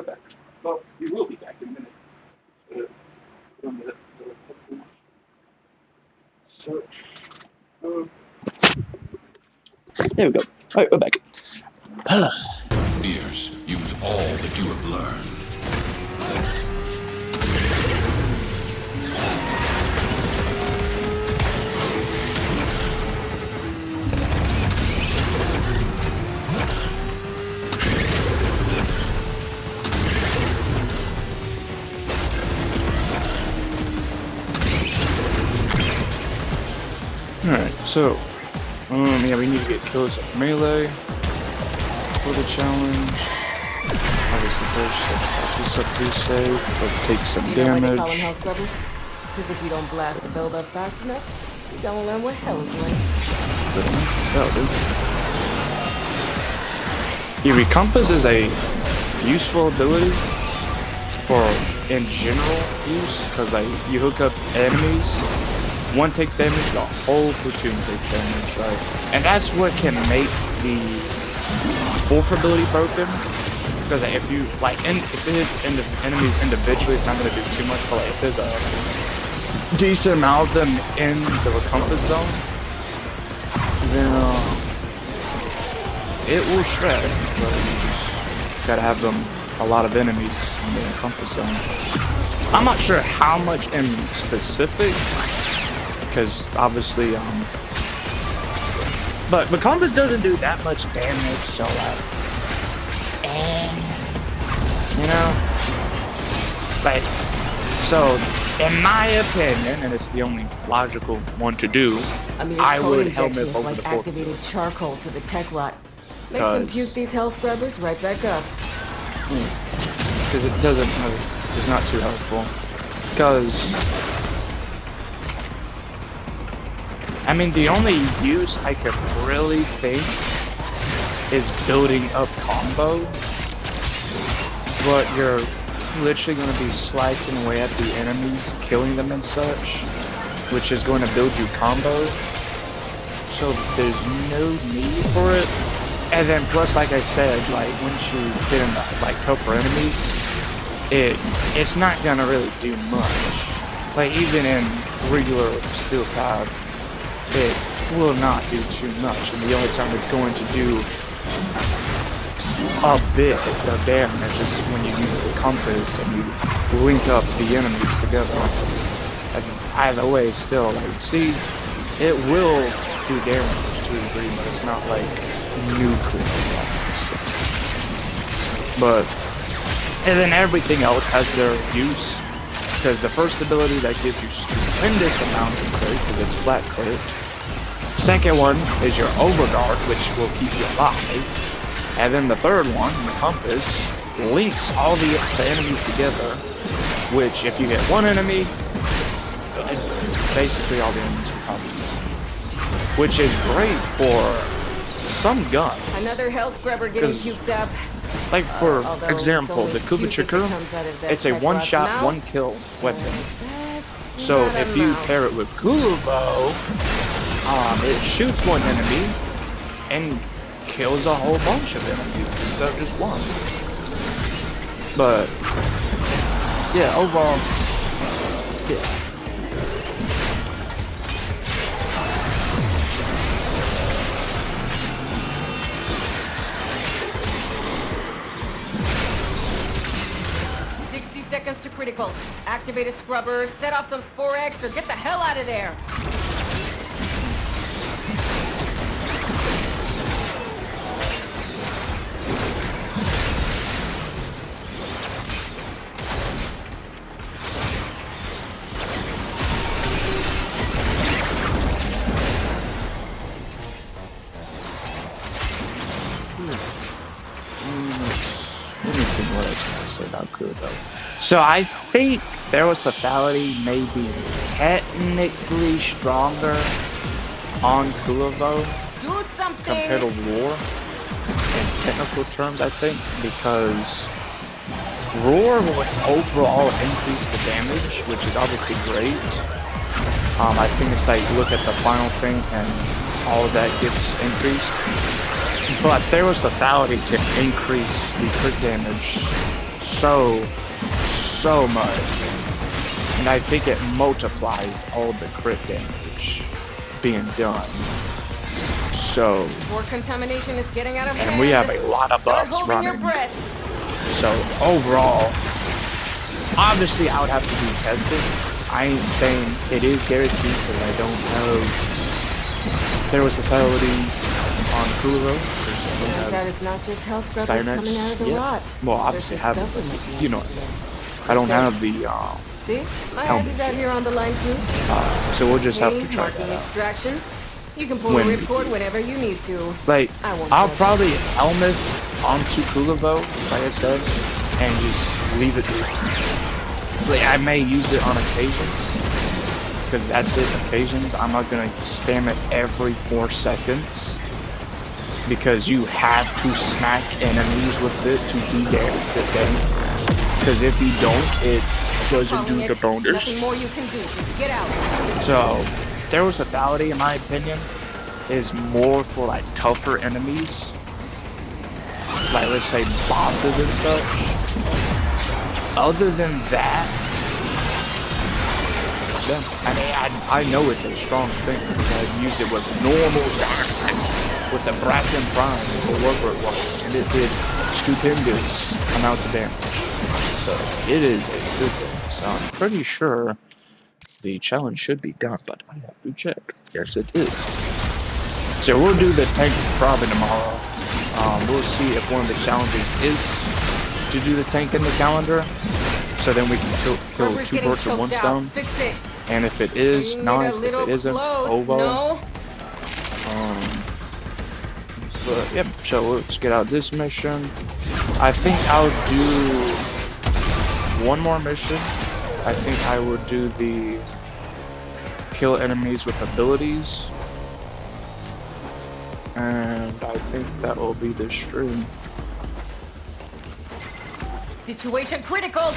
back. Well, we will be back in a minute. So, there we go. Alright, we're back. Fierce, use all that you have learned. Alright, so, yeah, we need to get kills at melee for the challenge. Obviously, first, let's up pretty safe. Let's take some You know why they damage. call them hell scrubbers? Because if you don't blast the build up fast enough, you don't learn what hell is like. Recompass is a useful ability for in general use, because like you hook up enemies, one takes damage, the whole platoon takes damage, right? And that's what can make the fourth ability broken. Because if you like, if it hits enemies individually, it's not going to do too much. But like, if there's a decent amount of them in the Recompass zone, then it will shred. But you just gotta have them a lot of enemies in the Recompass zone. I'm not sure how much in specific, because obviously, but Recompass doesn't do that much damage, so like. You know, like, so in my opinion, and it's the only logical one to do, I would helmet injection is over like the fourth. activated charcoal to the tech lot. Makes them puke these hell scrubbers right back up. Because it doesn't, it's not too helpful. Because, I mean, the only use I could really think is building up combo. But you're literally going to be slicing away at the enemies, killing them and such, which is going to build you combo. So there's no need for it. And then plus, like I said, like once you get in like tougher enemies, it's not going to really do much. Like even in regular steel cloud, it will not do too much. And the only time it's going to do a bit of damage is when you use the compass and you link up the enemies together. And either way, still, like, see, it will do damage to a degree, but it's not like nuclear damage. But, and then everything else has their use, because the first ability that gives you stupendous amount of crit, because it's flat crit. Second one is your overguard, which will keep you alive. And then the third one, the compass, links all the enemies together, which if you hit one enemy, basically all the enemies will come. Which is great for some guns. Another hell scrubber getting puked up. Like for example, the Kubachakur, it's a one-shot, one-kill weapon. So if you pair it with Kubo, it shoots one enemy and kills a whole bunch of enemies instead of just one. But yeah, overall, yeah. 60 seconds to critical. Activate a scrubber, set off some Spore X, or get the hell out of there. So I think Fero's Lethality may be technically stronger on Kulivo compared to Roar in technical terms, I think, because Roar will overall increase the damage, which is obviously great. I think it's like, look at the final thing and all of that gets increased. but there was lethality to increase the crit damage so much. And I think it multiplies all the crit damage being done. So, Spore contamination is getting out of hand. and we have a lot of Start buffs holding your running. breath. So overall, obviously I would have to be tested. I ain't saying it is guaranteed because I don't know. There was lethality on Kulo. Turns out it's not just hell scrubbers coming out of the rot. Well, obviously There's some have, stuff we might be you know, interested I don't in. have the See? My helmet. Assie's out here on the line too. So we'll just have Okay, to try marking that out. extraction. You can pull When a we ripcord do. whenever you need to. Like, I won't I'll judge. probably helmet onto Kulivo, like I said, and just leave it. Like, I may use it on occasions, because that's it, occasions. I'm not gonna spam it every 4 seconds, because you have to smack enemies with it to do the thing. Because if you don't, it doesn't do the bonus. Nothing more you can do. Just get out. So, there was lethality, in my opinion, is more for like tougher enemies. Like, let's say bosses and stuff. Other than that, yeah, I mean, I know it's a strong thing because I've used it with normal attacks with the Bracken Prime or whatever it was, and it did stupendous amounts of damage. So, it is a good thing. So, I'm pretty sure the challenge should be done, but I have to check. Yes, it is. So we'll do the tank probably tomorrow. We'll see if one of the challenges is to do the tank in the calendar. So then we can kill Scrubber's 2 getting birds with 1 choked out. stone. Fix it. And if it is, You nice. need a If little it isn't, close, oh well. no? But yep, so let's get out this mission. I think I'll do one more mission. I think I would do the kill enemies with abilities. And I think that will be the stream. Situation critical.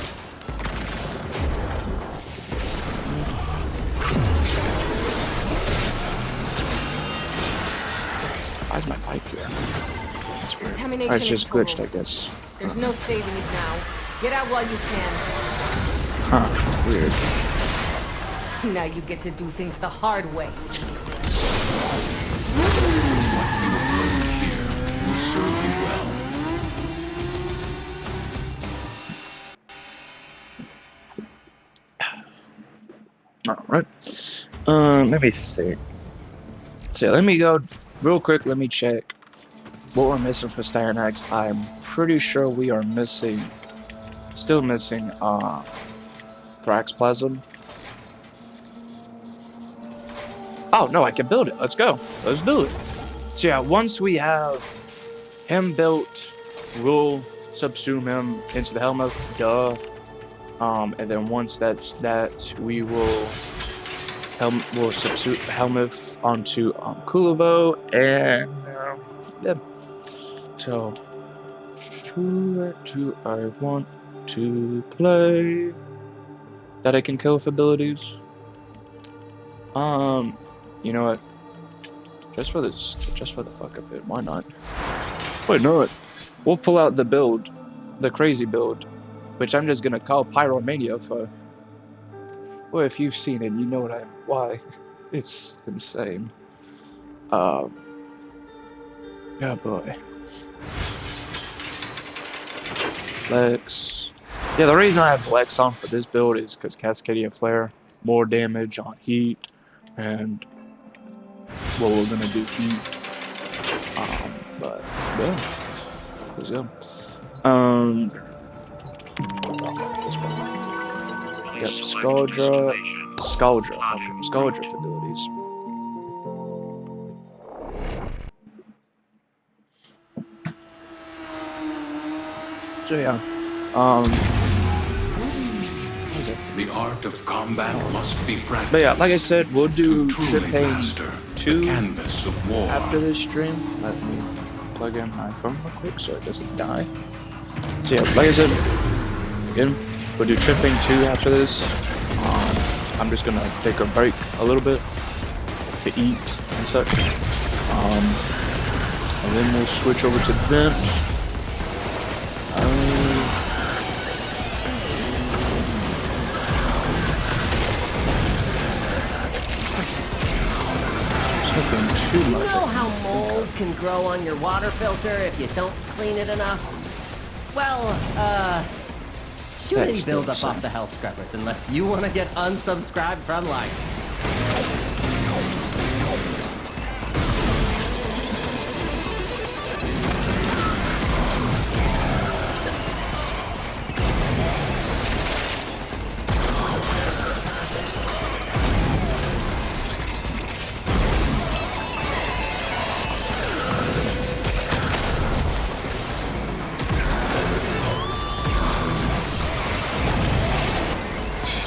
Why is my bike here? That's weird. Contamination It's just is glitched, total. I guess. There's no saving it now. Get out while you can. Huh, weird. Now you get to do things the hard way. Here will serve you well. Alright. Let me think. So let me go real quick, let me check what we're missing for Styronex. I'm pretty sure we are missing, still missing, Thraxplasm. Oh, no, I can build it. Let's go. Let's do it. So yeah, once we have him built, we'll subsume him into the helmet. Duh. And then once that's that, we will we'll subsume Helmuth onto Kulivo, and yeah. So, who do I want to play that I can kill with abilities? You know what? Just for the fuck of it, why not? Why not? We'll pull out the build, the crazy build, which I'm just gonna call Pyromania for. Well, if you've seen it, you know why. It's insane. Yeah, boy. Lex. Yeah, the reason I have Lex on for this build is because Cascadia Flare, more damage on heat, and well, we're gonna do heat. But yeah, let's go. Yep, Scaldra, okay, Scaldra abilities. So yeah, The art of combat must be practiced. but yeah, like I said, we'll do to truly Shipping master 2 the canvas of war. after this stream. Let me plug in my phone real quick so it doesn't die. So yeah, like I said, again, we'll do Tripping 2 after this. I'm just gonna take a break a little bit to eat and such. And then we'll switch over to vent. Too You much. know how mold can grow on your water filter if you don't clean it enough? Well, shoot any That's buildup insane. off the health scrubbers unless you want to get unsubscribed from life.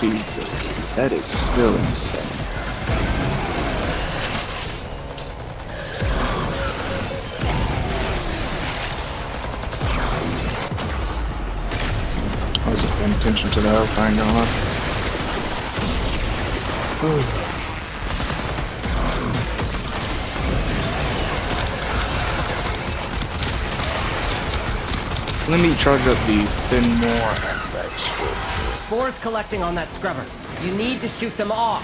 Jesus, that is still insane. I wasn't paying attention to that thing going on. Let me charge up the thin more effects. Spores collecting on that scrubber. You need to shoot them off.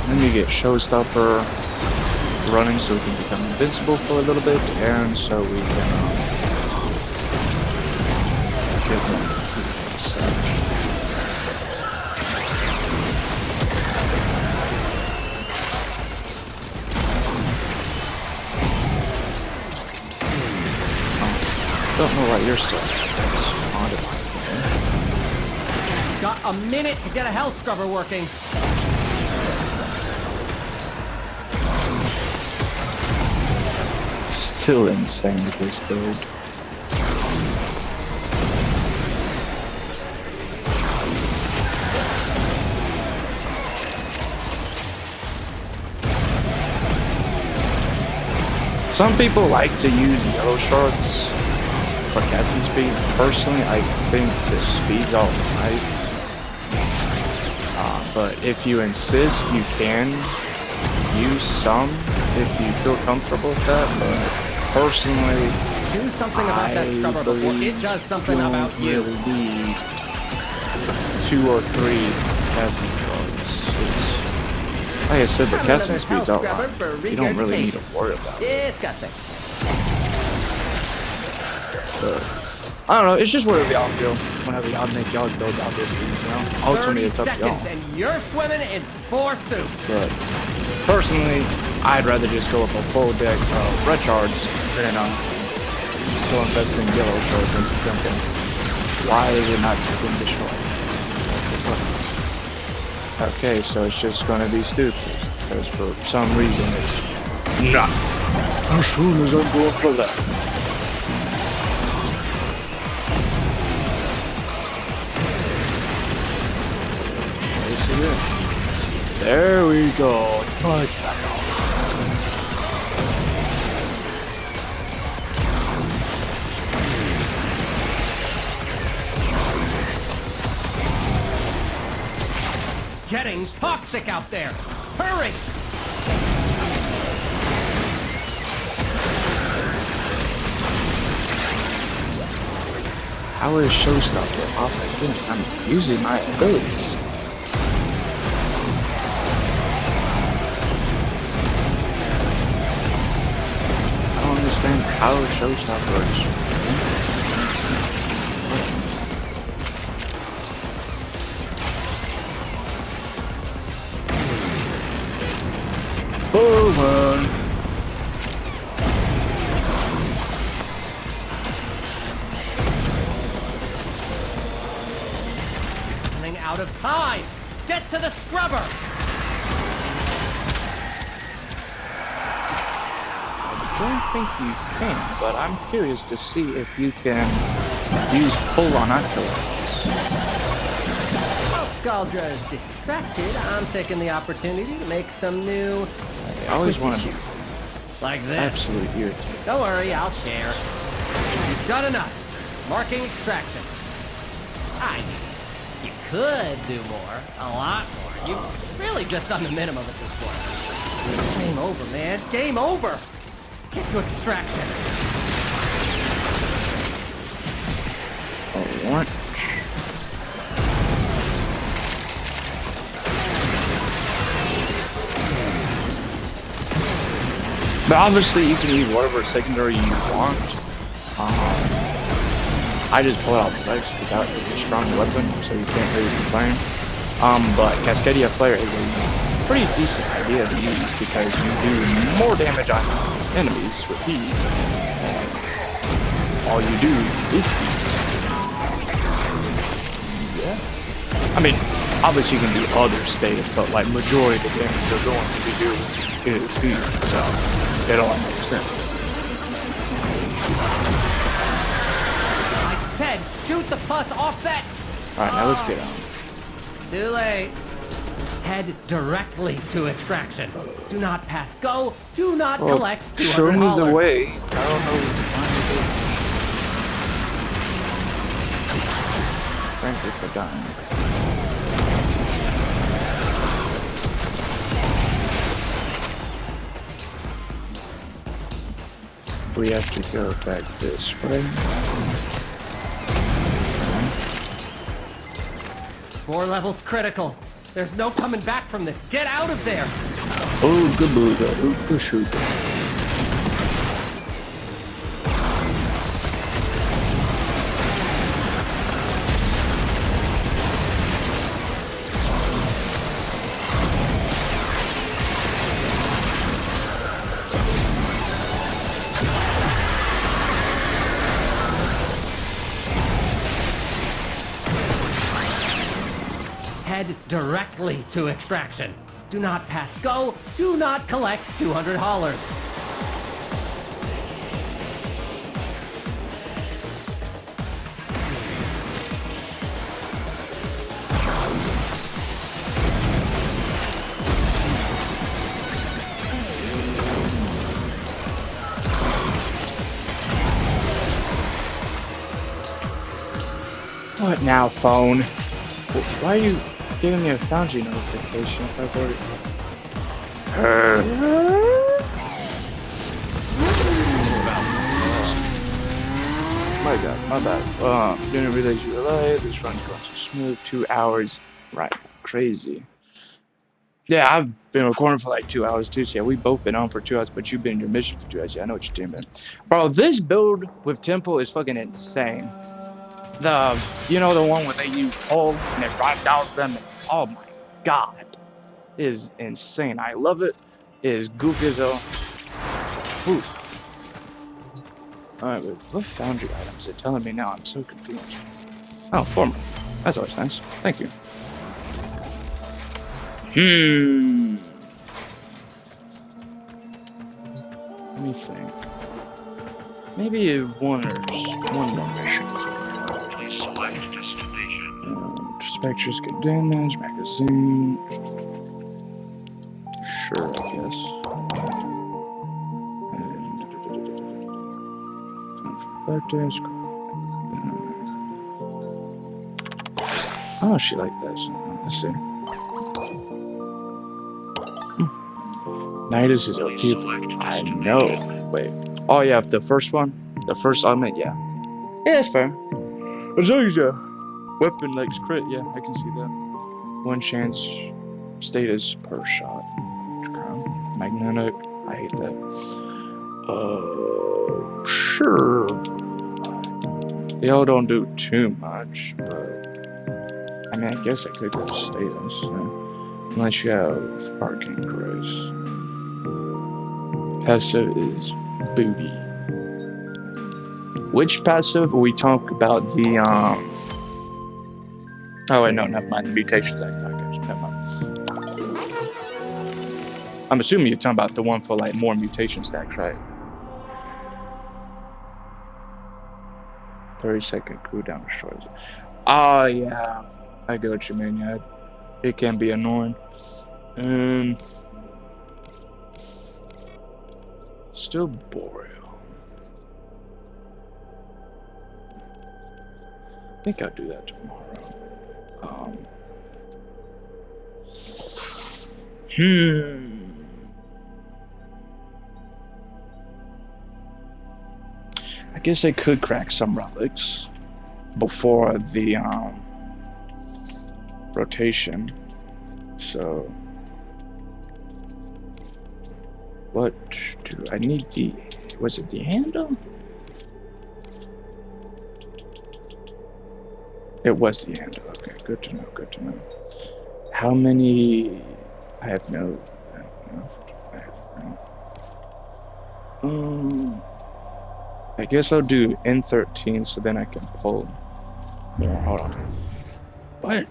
Then you get Showstopper running so we can become invincible for a little bit, and so we can get them. Don't know what your stuff is. Got a minute to get a health scrubber working. Still insane with this build. Some people like to use yellow shards for casting speed. Personally, I think the speed's alright. But if you insist, you can use some if you feel comfortable with that. But personally, do something about that scrubber before it does something about you. Really need 2 or 3 casting shards. Like I said, the casting speed's alright. You don't really need to worry about it. Disgusting. I don't know, it's just whatever y'all feel. Whenever y'all make y'all build out this thing, you know? Ultimately, it's up to y'all. And you're swimming in spore soup. But personally, I'd rather just go with a full deck of red shards than go invest in yellow shards and something. Why is it not just being destroyed? Okay, so it's just gonna be stupid. Because for some reason it's not. As soon as I'm going for that. There we go. Touch that off. It's getting toxic out there. Hurry! How is Showstopper off again? I'm using my abilities. Understand how Showstopper works. Forward. Running out of time. Get to the scrubber. I don't think you can, but I'm curious to see if you can use pull on accolades. While Scaldra is distracted, I'm taking the opportunity to make some new I always wanted acquisitions. Like this. Absolutely irritating. Don't worry, I'll share. You've done enough. Marking extraction. I mean, you could do more. A lot more. You've really just done the minimum at this point. Game over, man. Game over! Get to extraction. Oh, what? But obviously, you can use whatever secondary you want. I just pull out Flex because it's a strong weapon, so you can't really complain. But Cascadia Flare is a pretty decent idea to use because you do more damage on enemies with heat, and all you do is heat. Yeah. I mean, obviously you can do other states, but like majority of the damage you're going to be doing is heat, so it all makes sense. Said, shoot the pus off that. All right, now let's get on. Too late. Head directly to extraction. Do not pass go. Do not collect $200. Show me the way. I don't know what to find. Frankly, forgotten. We have to go back this way. Spore level's critical. There's no coming back from this. Get out of there! Oh, good booga, ooga shooga. Head directly to extraction. Do not pass go. Do not collect $200. What now, phone? Why are you giving me a Foundry notification if I've already... My god, my bad. Didn't realize you were alive. This run's going so smooth. 2 hours. Right. Crazy. Yeah, I've been recording for like 2 hours too. So yeah, we've both been on for 2 hours, but you've been in your mission for 2 hours. Yeah, I know what you're doing, man. Bro, this build with Temple is fucking insane. You know, the one where they use hull and it ragdolls them. And, oh my god. It is insane. I love it. It is goofy as hell. Ooh. Alright, but what Foundry items is it telling me now? I'm so confused. Oh, formal. That's always nice. Thank you. Let me think. Maybe one more mission. Please select destination. Spectres get damage, magazine. Sure, I guess. Back desk. Oh, she like this. Let's see. Nidus is OP. I know. Wait. Oh yeah, the first one, the first element. Yeah. Yeah, it's fair. As long as weapon likes crit, yeah, I can see that. 1 chance status per shot. Magnetic. I hate that. Sure. They all don't do too much, but I mean, I guess I could go status. Unless you have Arcane Grace. Passive is booty. Which passive? We talk about the oh wait, no, never mind. The mutations I guess. Never mind. I'm assuming you're talking about the one for like more mutation stacks, right? 30-second cooldown destroys it. Oh yeah, I get what you mean. Yeah, it can be annoying. Still Boreal. I think I'll do that tomorrow. I guess I could crack some relics before the rotation. So what do I need? Was it the handle? It was the handle. Okay, good to know, good to know. How many? I have no. I guess I'll do N13 so then I can pull more. Hold on. What?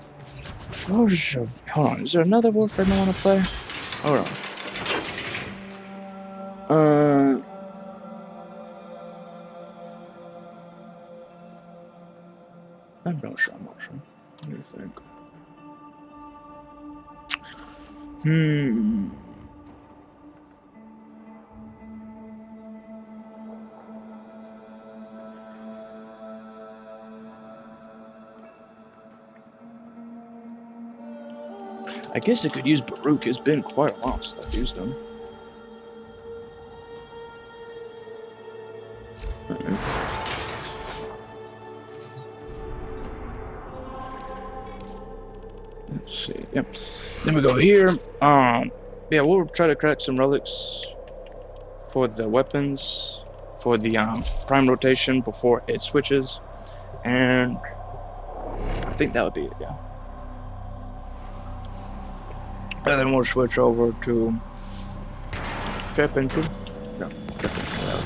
Hold on. Is there another Warframe I want to play? Hold on. I'm not sure. What do you think? I guess I could use Baruch. It's been quite a while since I've used them. Let's see. Yep. Then we go here. Yeah, we'll try to crack some relics for the weapons for the prime rotation before it switches, and I think that would be it. Yeah. And then we'll switch over to Trap-In 2. No,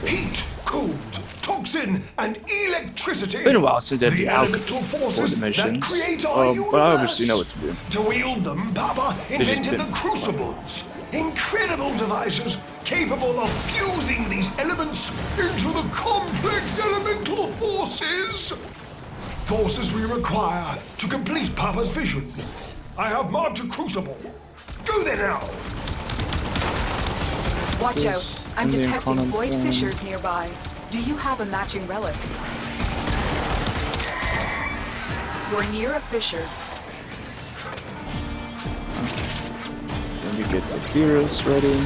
Heat, cold, toxin, and electricity. It's been a while since I did the elemental forces the missions, that create our but I obviously know what to do. To wield them, Papa invented the crucibles. Incredible devices capable of fusing these elements into the complex elemental forces. Forces we require to complete Papa's vision. I have marked a crucible. Go there now! Watch out. I'm detecting void fissures nearby. Do you have a matching relic? You're near a fissure. Let me get the heroes ready.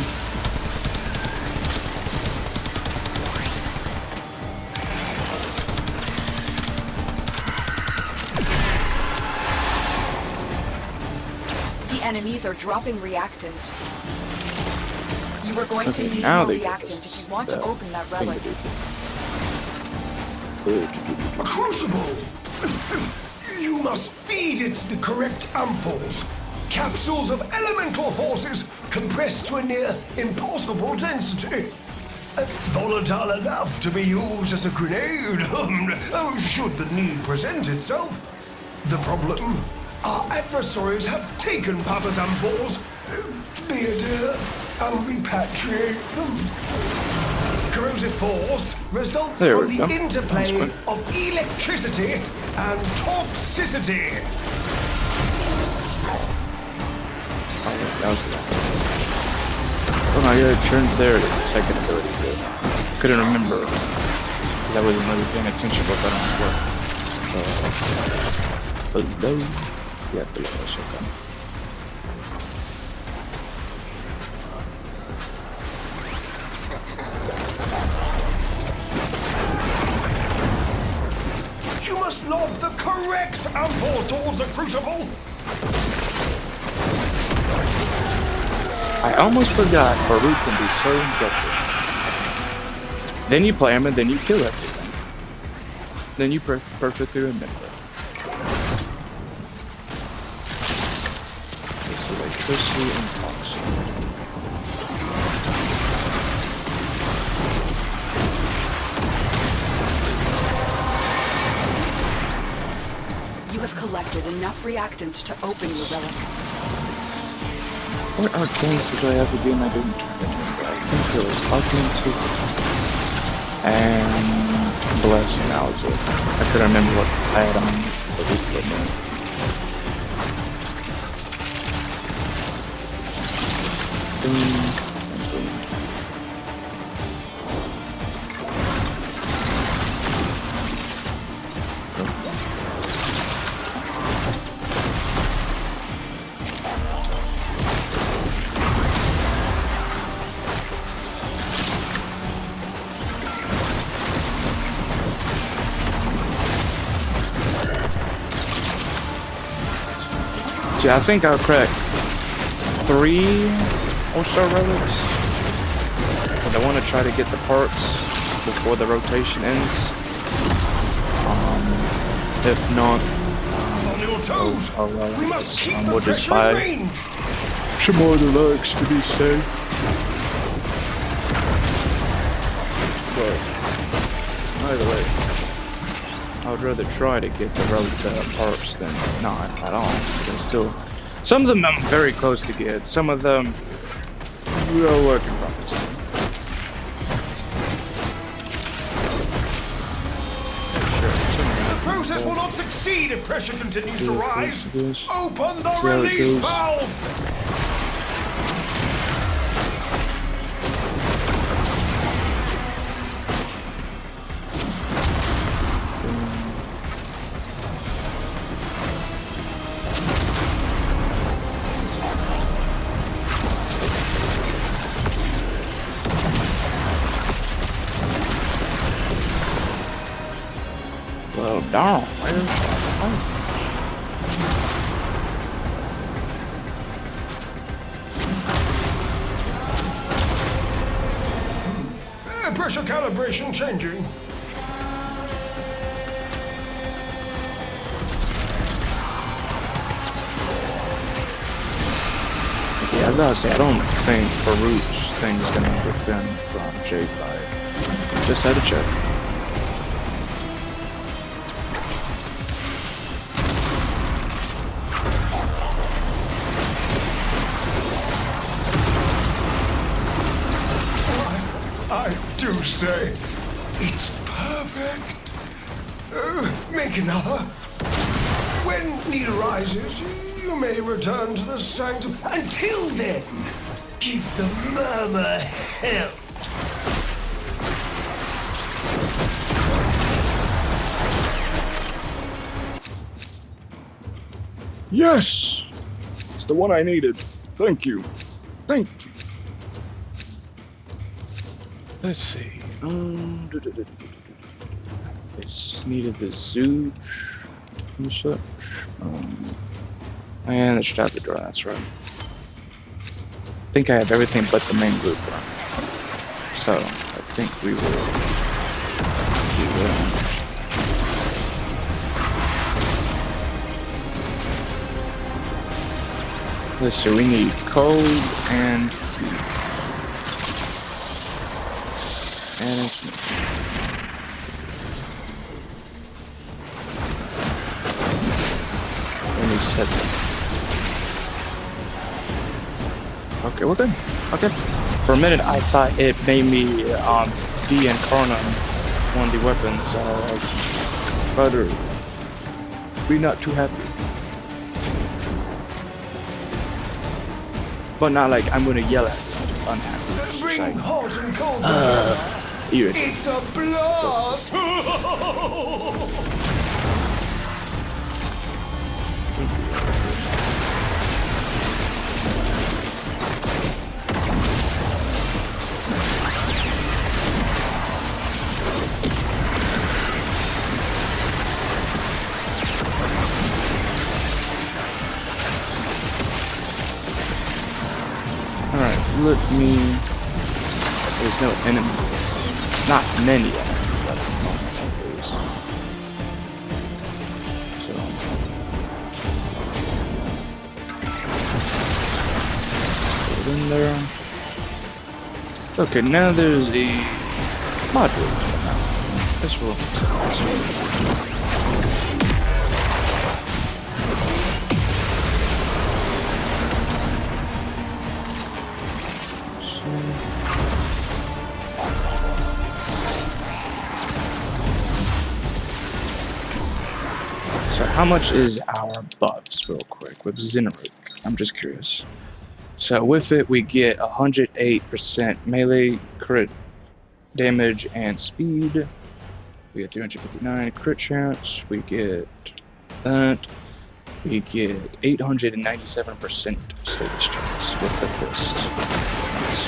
Enemies are dropping reactant. You are going to need now more reactant if you want to open that relic. A crucible! You must feed it the correct ampoules. Capsules of elemental forces compressed to a near impossible density. Volatile enough to be used as a grenade, should the need present itself. The problem? Our adversaries have taken Papa's ampoules, be it and repatriate them. Corrosive force results from the interplay of electricity and toxicity. Oh no, yeah, turned there to the second ability too. Couldn't remember because I wasn't really paying attention what that on work. Hello. Yeah, below us, okay. You must lob the correct ampoule towards the crucible. I almost forgot Baruch can be so effective. Then you play him and then you kill everything. Then you perfectly remember. Electricity and toxin. You have collected enough reactant to open your relic. What arcanes did I have again? I didn't remember. I think it was Arcane 2 and Blessing. That was it. I couldn't remember what I had on the week. See, I think I'll crack 3 or so relics. But I want to try to get the parts before the rotation ends. If not, we'll just buy some more deluxe to be safe. But either way, I would rather try to get the relic parts than not at all. But still, some of them I'm very close to get. Some of them we are working on. The process will not succeed if pressure continues to rise. Open the release valve! Well, darn, Pressure calibration changing. Yeah, I gotta say, I don't think Farouk's thing is gonna defend from J5. Just had to check. I do say, it's perfect. Make another. When need arises, you may return to the sanctum. Until then, keep the murmur held. Yes! It's the one I needed. Thank you. Thank you. Let's see. It's needed the Zooch and such. And the strap the door, that's right. I think I have everything but the main group run. So, I think we will do that. Let's see, we need code and heat. And it's let me set that. Okay, we're good. Okay. For a minute, I thought it made me be incarnate one of the weapons. Better be not too happy. But not like I'm gonna yell at you. I'm just unhappy. Bring like, hot and cold. It's a blast! Alright, let me... There's no enemies. Not many enemies at the moment, at least. So... Put it in there. Okay, now there's the module. This will... So how much is our buffs, real quick, with Zenrik? I'm just curious. So with it, we get 108% melee crit damage and speed. We get 359 crit chance. We get that. We get 897% stage chance with the fist. Nice.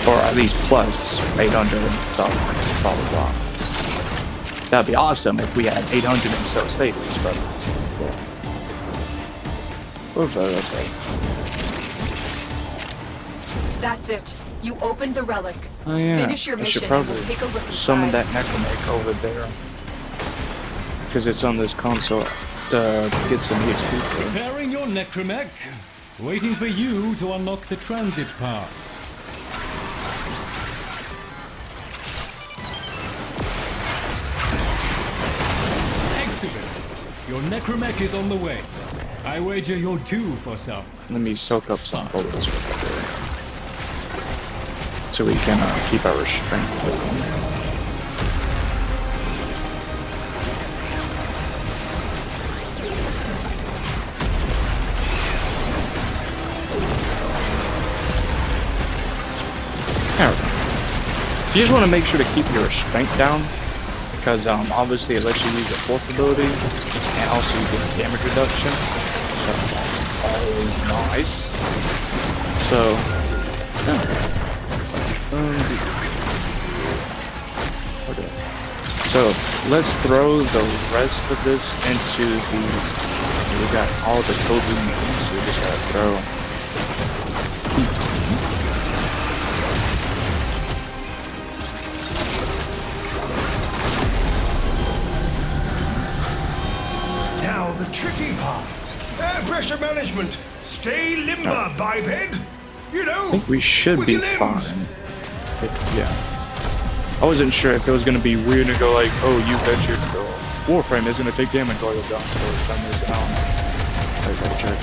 Or at least plus 800 blah blah blah. That'd be awesome if we had 800 and so status, but yeah. Okay. That's it. You opened the relic. Oh yeah. Finish your I should mission and probably we'll take a look inside. summon that necromech over there. Because it's on this console to get some XP. Preparing your necromech. Waiting for you to unlock the transit path. Excellent. Your necromech is on the way. I wager you're due for some. Let me soak up some bullets so we can keep our strength going. You just want to make sure to keep your strength down, because obviously it lets you use your fourth ability, and also you get damage reduction, so that's always nice. So, okay. So let's throw the rest of this into the. We got all the code we need, so we just gotta throw. The tricky part. Air pressure management. Stay limber, biped. You know. I think we should be fine. Yeah. I wasn't sure if it was gonna be weird to go like, oh, you bet your Warframe is gonna take damage while you're down. So some reason, I don't know. I gotta check.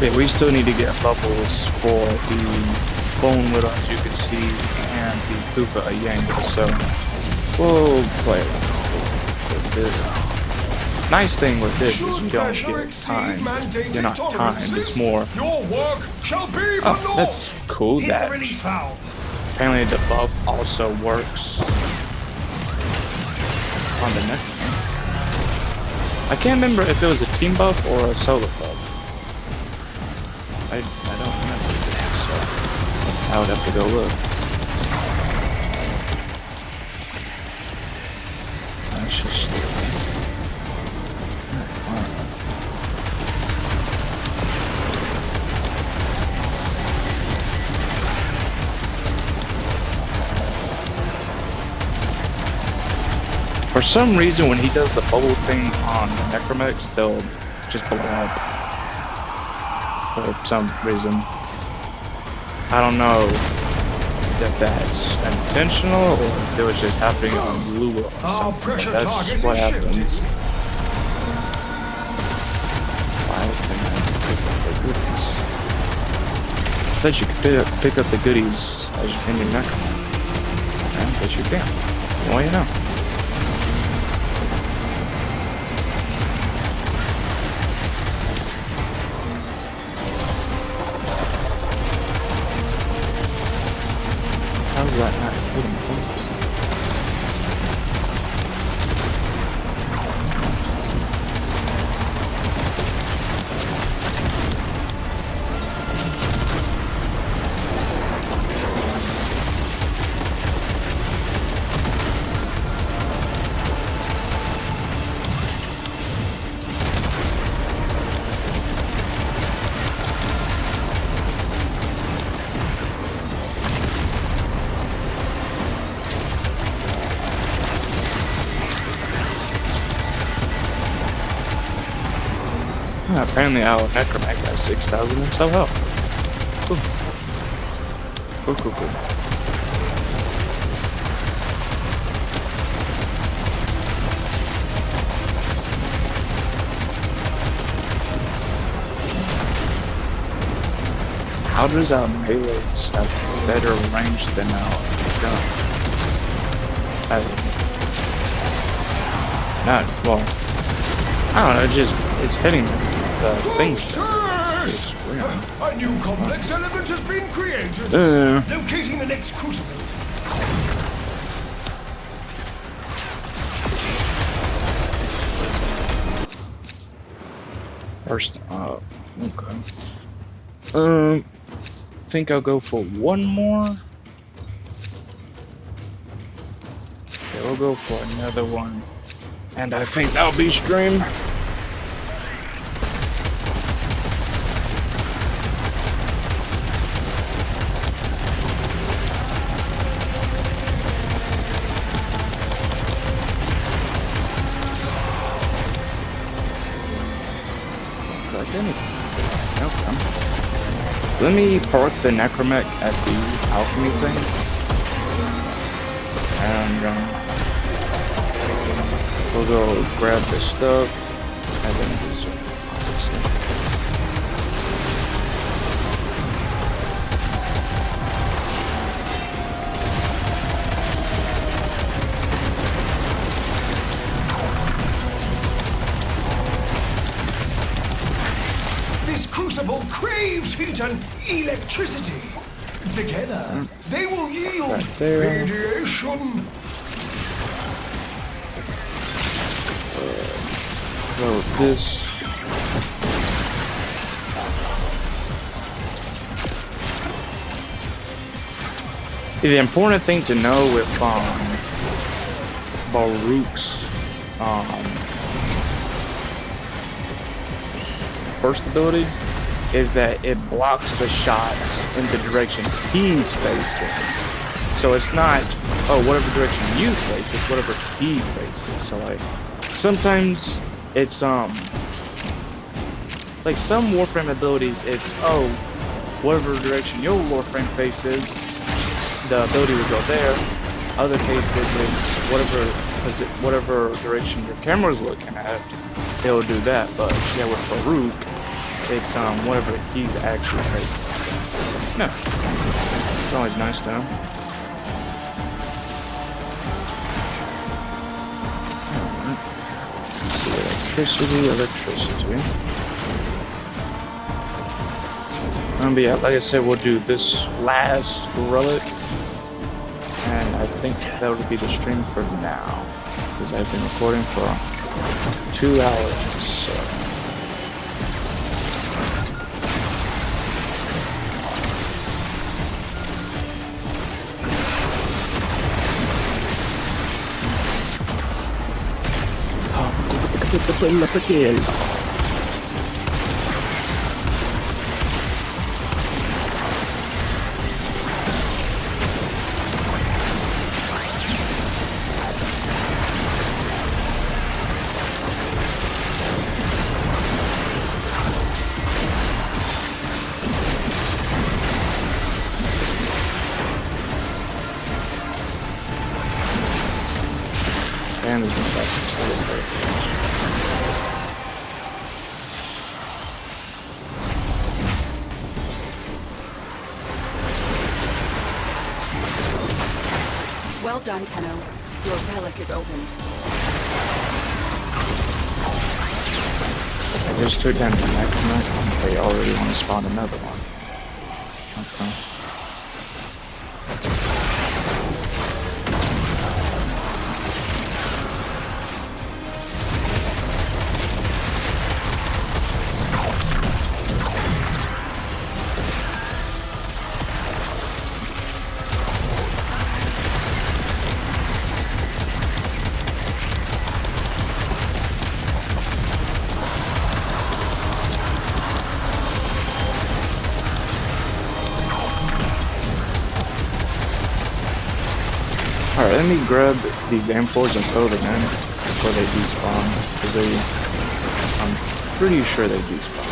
Yeah, we still need to get bubbles for the bone widow, as you can see, and the Kufa Yang. So. We'll play with this. Nice thing with this is you don't get time. You're not timed, it's more. Oh, that's cool. That apparently the buff also works on the neck. I can't remember if it was a team buff or a solo buff. I don't remember, so I would have to go look. For some reason, when he does the bubble thing on necromechs, they'll just blow up. For some reason. I don't know if that's intentional or if it was just happening on Lua or something. That's what happens. I bet you could pick up the goodies as in your necromech. I bet you can. Well, you know. How's that not hitting me? Apparently our necromech has 6,000 and so health. Cool. Cool. How does our melees have better range than our gun? Not, well, I don't know, it's hitting them. The things. A new complex element has been created. Locating the next crucible. First up. Okay. I think I'll go for one more. Okay, we'll go for another one. And I think that'll be stream. Okay. Let me park the necromech at the alchemy thing. And we'll go grab the stuff and then do some, obviously. This crucible craves heat and electricity. Together, they will yield radiation. So this. The important thing to know with Baruch's first ability is that it blocks the shots in the direction he's facing. So it's not, oh, whatever direction you face, it's whatever he faces. So like, sometimes it's like some Warframe abilities, it's, oh, whatever direction your Warframe faces, the ability will go there. Other cases, it's whatever direction your camera's looking at, it'll do that. But yeah, with Baruch, it's whatever he's actually facing. No, it's always nice to know. Electricity. But yeah, like I said, we'll do this last relic, and I think that would be the stream for now, because I've been recording for 2 hours. So. And there's no back. Well done, Tenno. Your relic is opened. I just took down the next one. They already want to spawn another one. Okay. Alright, let me grab these M4s and throw them in before they despawn, because I'm pretty sure they despawn.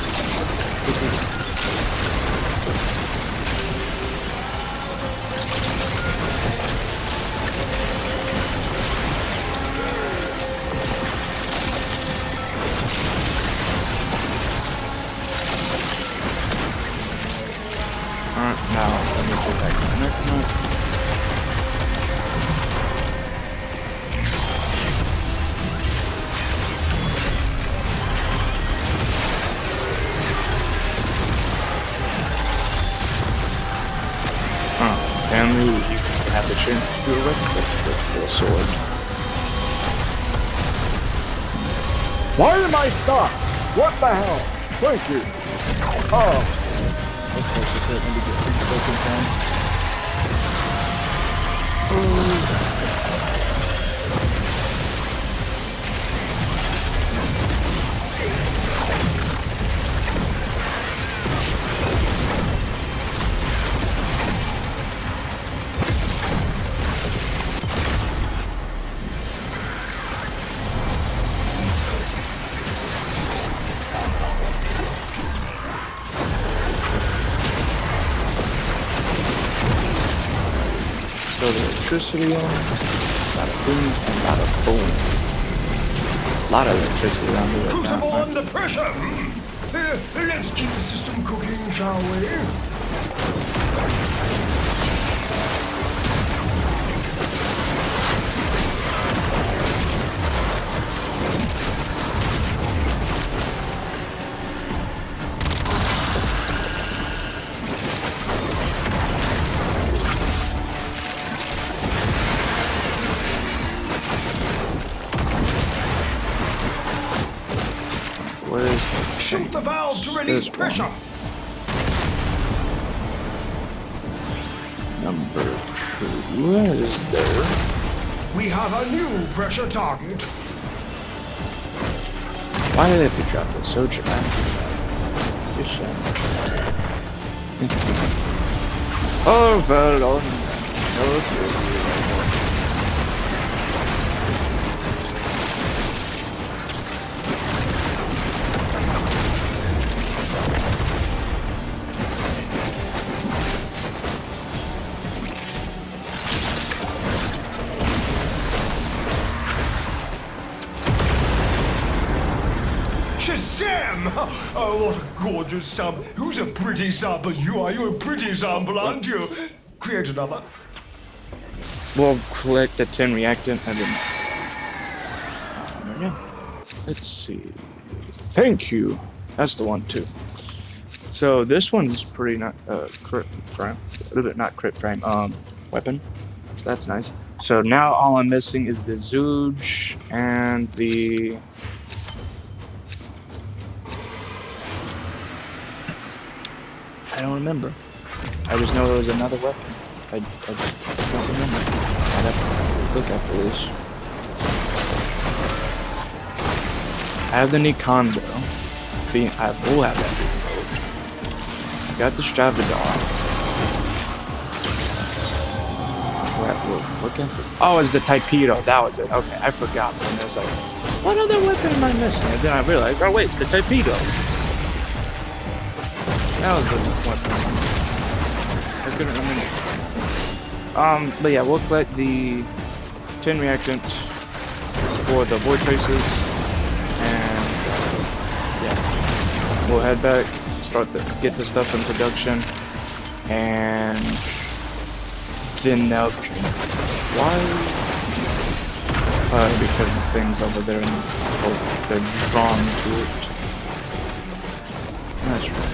Alright, now let me get back to the next one. Apparently, you have the chance to do a record with the sword. Why am I stuck? What the hell? Thank you. Oh. Okay, so let me get these broken down. throw the electricity on. Bada boom and bada boom. A lot of electricity around here. Crucible under pressure! Let's keep the system cooking, shall we? Shoot the valve to release pressure! Number 2 is there. We have a new pressure target. Why did they drop it so dramatic? Oh, well, Shazam! Oh, what a gorgeous sub. Who's a pretty sub? But you are. You're a pretty sample, aren't you? Create another. We'll collect the 10 reactant and then... yeah. Let's see. Thank you. That's the one too. So this one's pretty not crit frame. Not crit frame. Weapon. So that's nice. So now all I'm missing is the Zooge and the... I don't remember. I just know there was another weapon. I just don't remember. I'd have to look after this. I have the Nikondo. I will have that being mode. I got the Stravadar. Oh, it's the Typedo. That was it. Okay, I forgot. And I was like, what other weapon am I missing? And then I realized, oh wait, the Typedo. That was the weapon. I couldn't remember. But yeah, we'll collect the 10 reactants for the void traces, and yeah, we'll head back, get the stuff in production, and then now why? Because the things over there, they're drawn to it. That's right.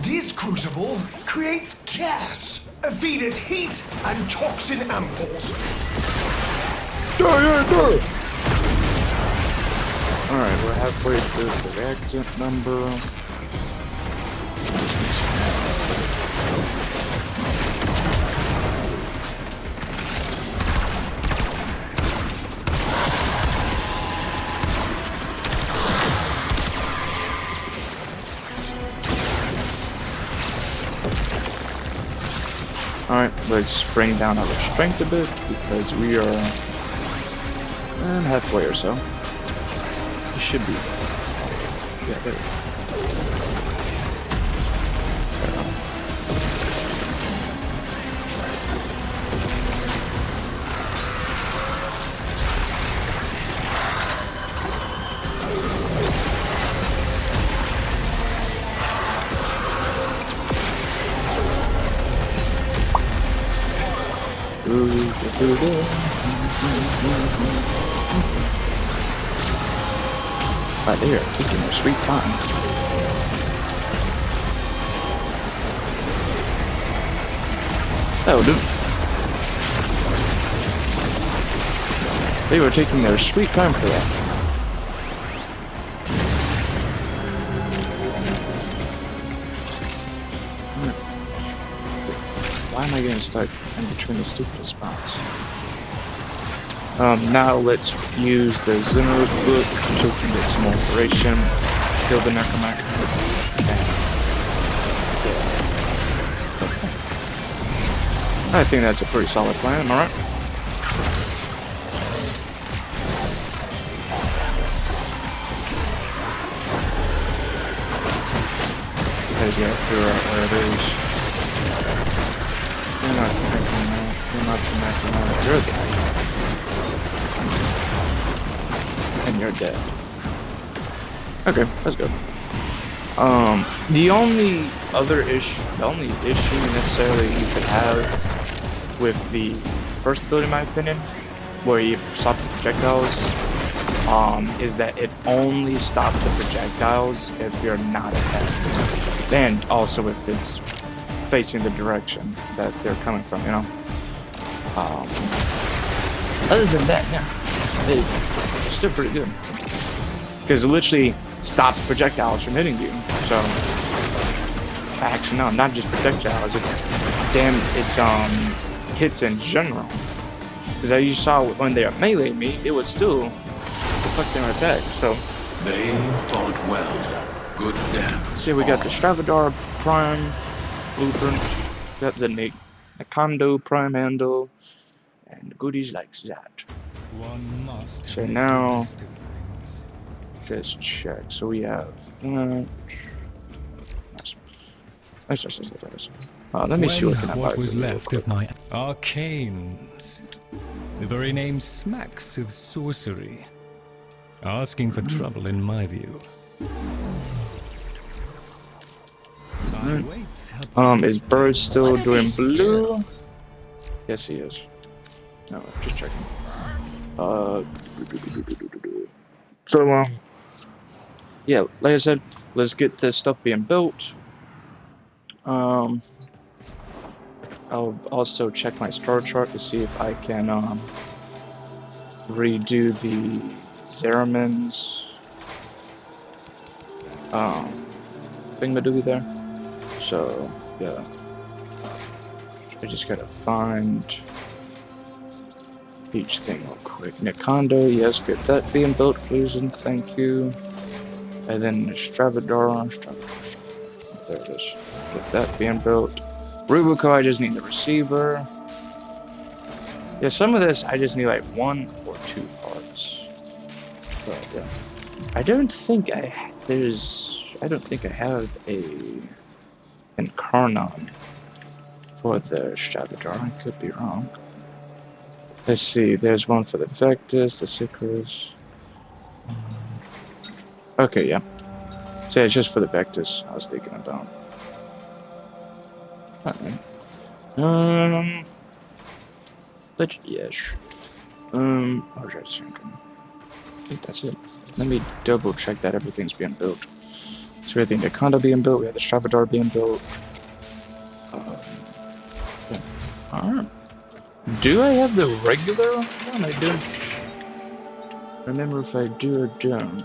This crucible creates gas. Feed it heat and toxin ampoules. Alright, we're halfway through the reactant number. Alright, let's bring down our strength a bit because we are halfway or so. We should be. Yeah, there we go. Right, they are taking their sweet time. That'll do. They were taking their sweet time for that. Why am I getting stuck in between the stupid spots? Now let's use the Zimmer book so we can get some more inspiration. Kill the Necromancer. I think that's a pretty solid plan, am I right? Let's go figure out where it is. You're not connecting now. You're not connecting now. You're dead. And you're dead. Okay, that's good. The only issue necessarily you could have with the first ability, in my opinion, where you stop the projectiles, is that it only stops the projectiles if you're not ahead, and also if it's facing the direction that they're coming from, you know. Other than that, yeah, it's still pretty good because it literally stops projectiles from hitting you. So, actually, no, not just projectiles. It's hits in general. Because as you saw when they meleeing me, it was still deflect their attack. So they fought well. Good dance. See, we got the Stravador Prime blueprint, got the Nikando Prime handle, and goodies like that. One must. So now, just check. So we have. Let me see what can I buy. What was left of my arcanes? The very name smacks of sorcery. Asking for trouble, in my view. Is Bird still doing blue? Yes, he is. No, just checking. So, yeah, like I said, let's get this stuff being built. I'll also check my star chart to see if I can redo the Zeramin's thingamadoogie there. So yeah, I just gotta find each thing real quick. Nikando, yes, get that being built, please and thank you. And then Stravador, there it is. Get that being built. Rubico, I just need the receiver. Yeah, some of this I just need like 1 or 2 parts. But yeah, I don't think I have an Incarnon for the Stravador. I could be wrong. Let's see. There's one for the Vectus, the Sickers. Okay, yeah. So yeah, it's just for the Vectus I was thinking about. But yes. What was I thinking? I think that's it. Let me double check that everything's being built. So we have the Nikando being built, we have the Stravador being built. Yeah. Alright. Do I have the regular one? I don't remember if I do or don't.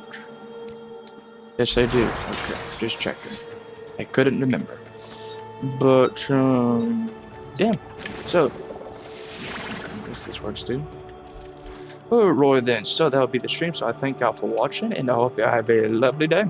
Yes, I do. Okay, just checking. I couldn't remember. But, damn. So, I guess this works too. Alright then, so that'll be the stream. So I thank y'all for watching, and I hope y'all have a lovely day.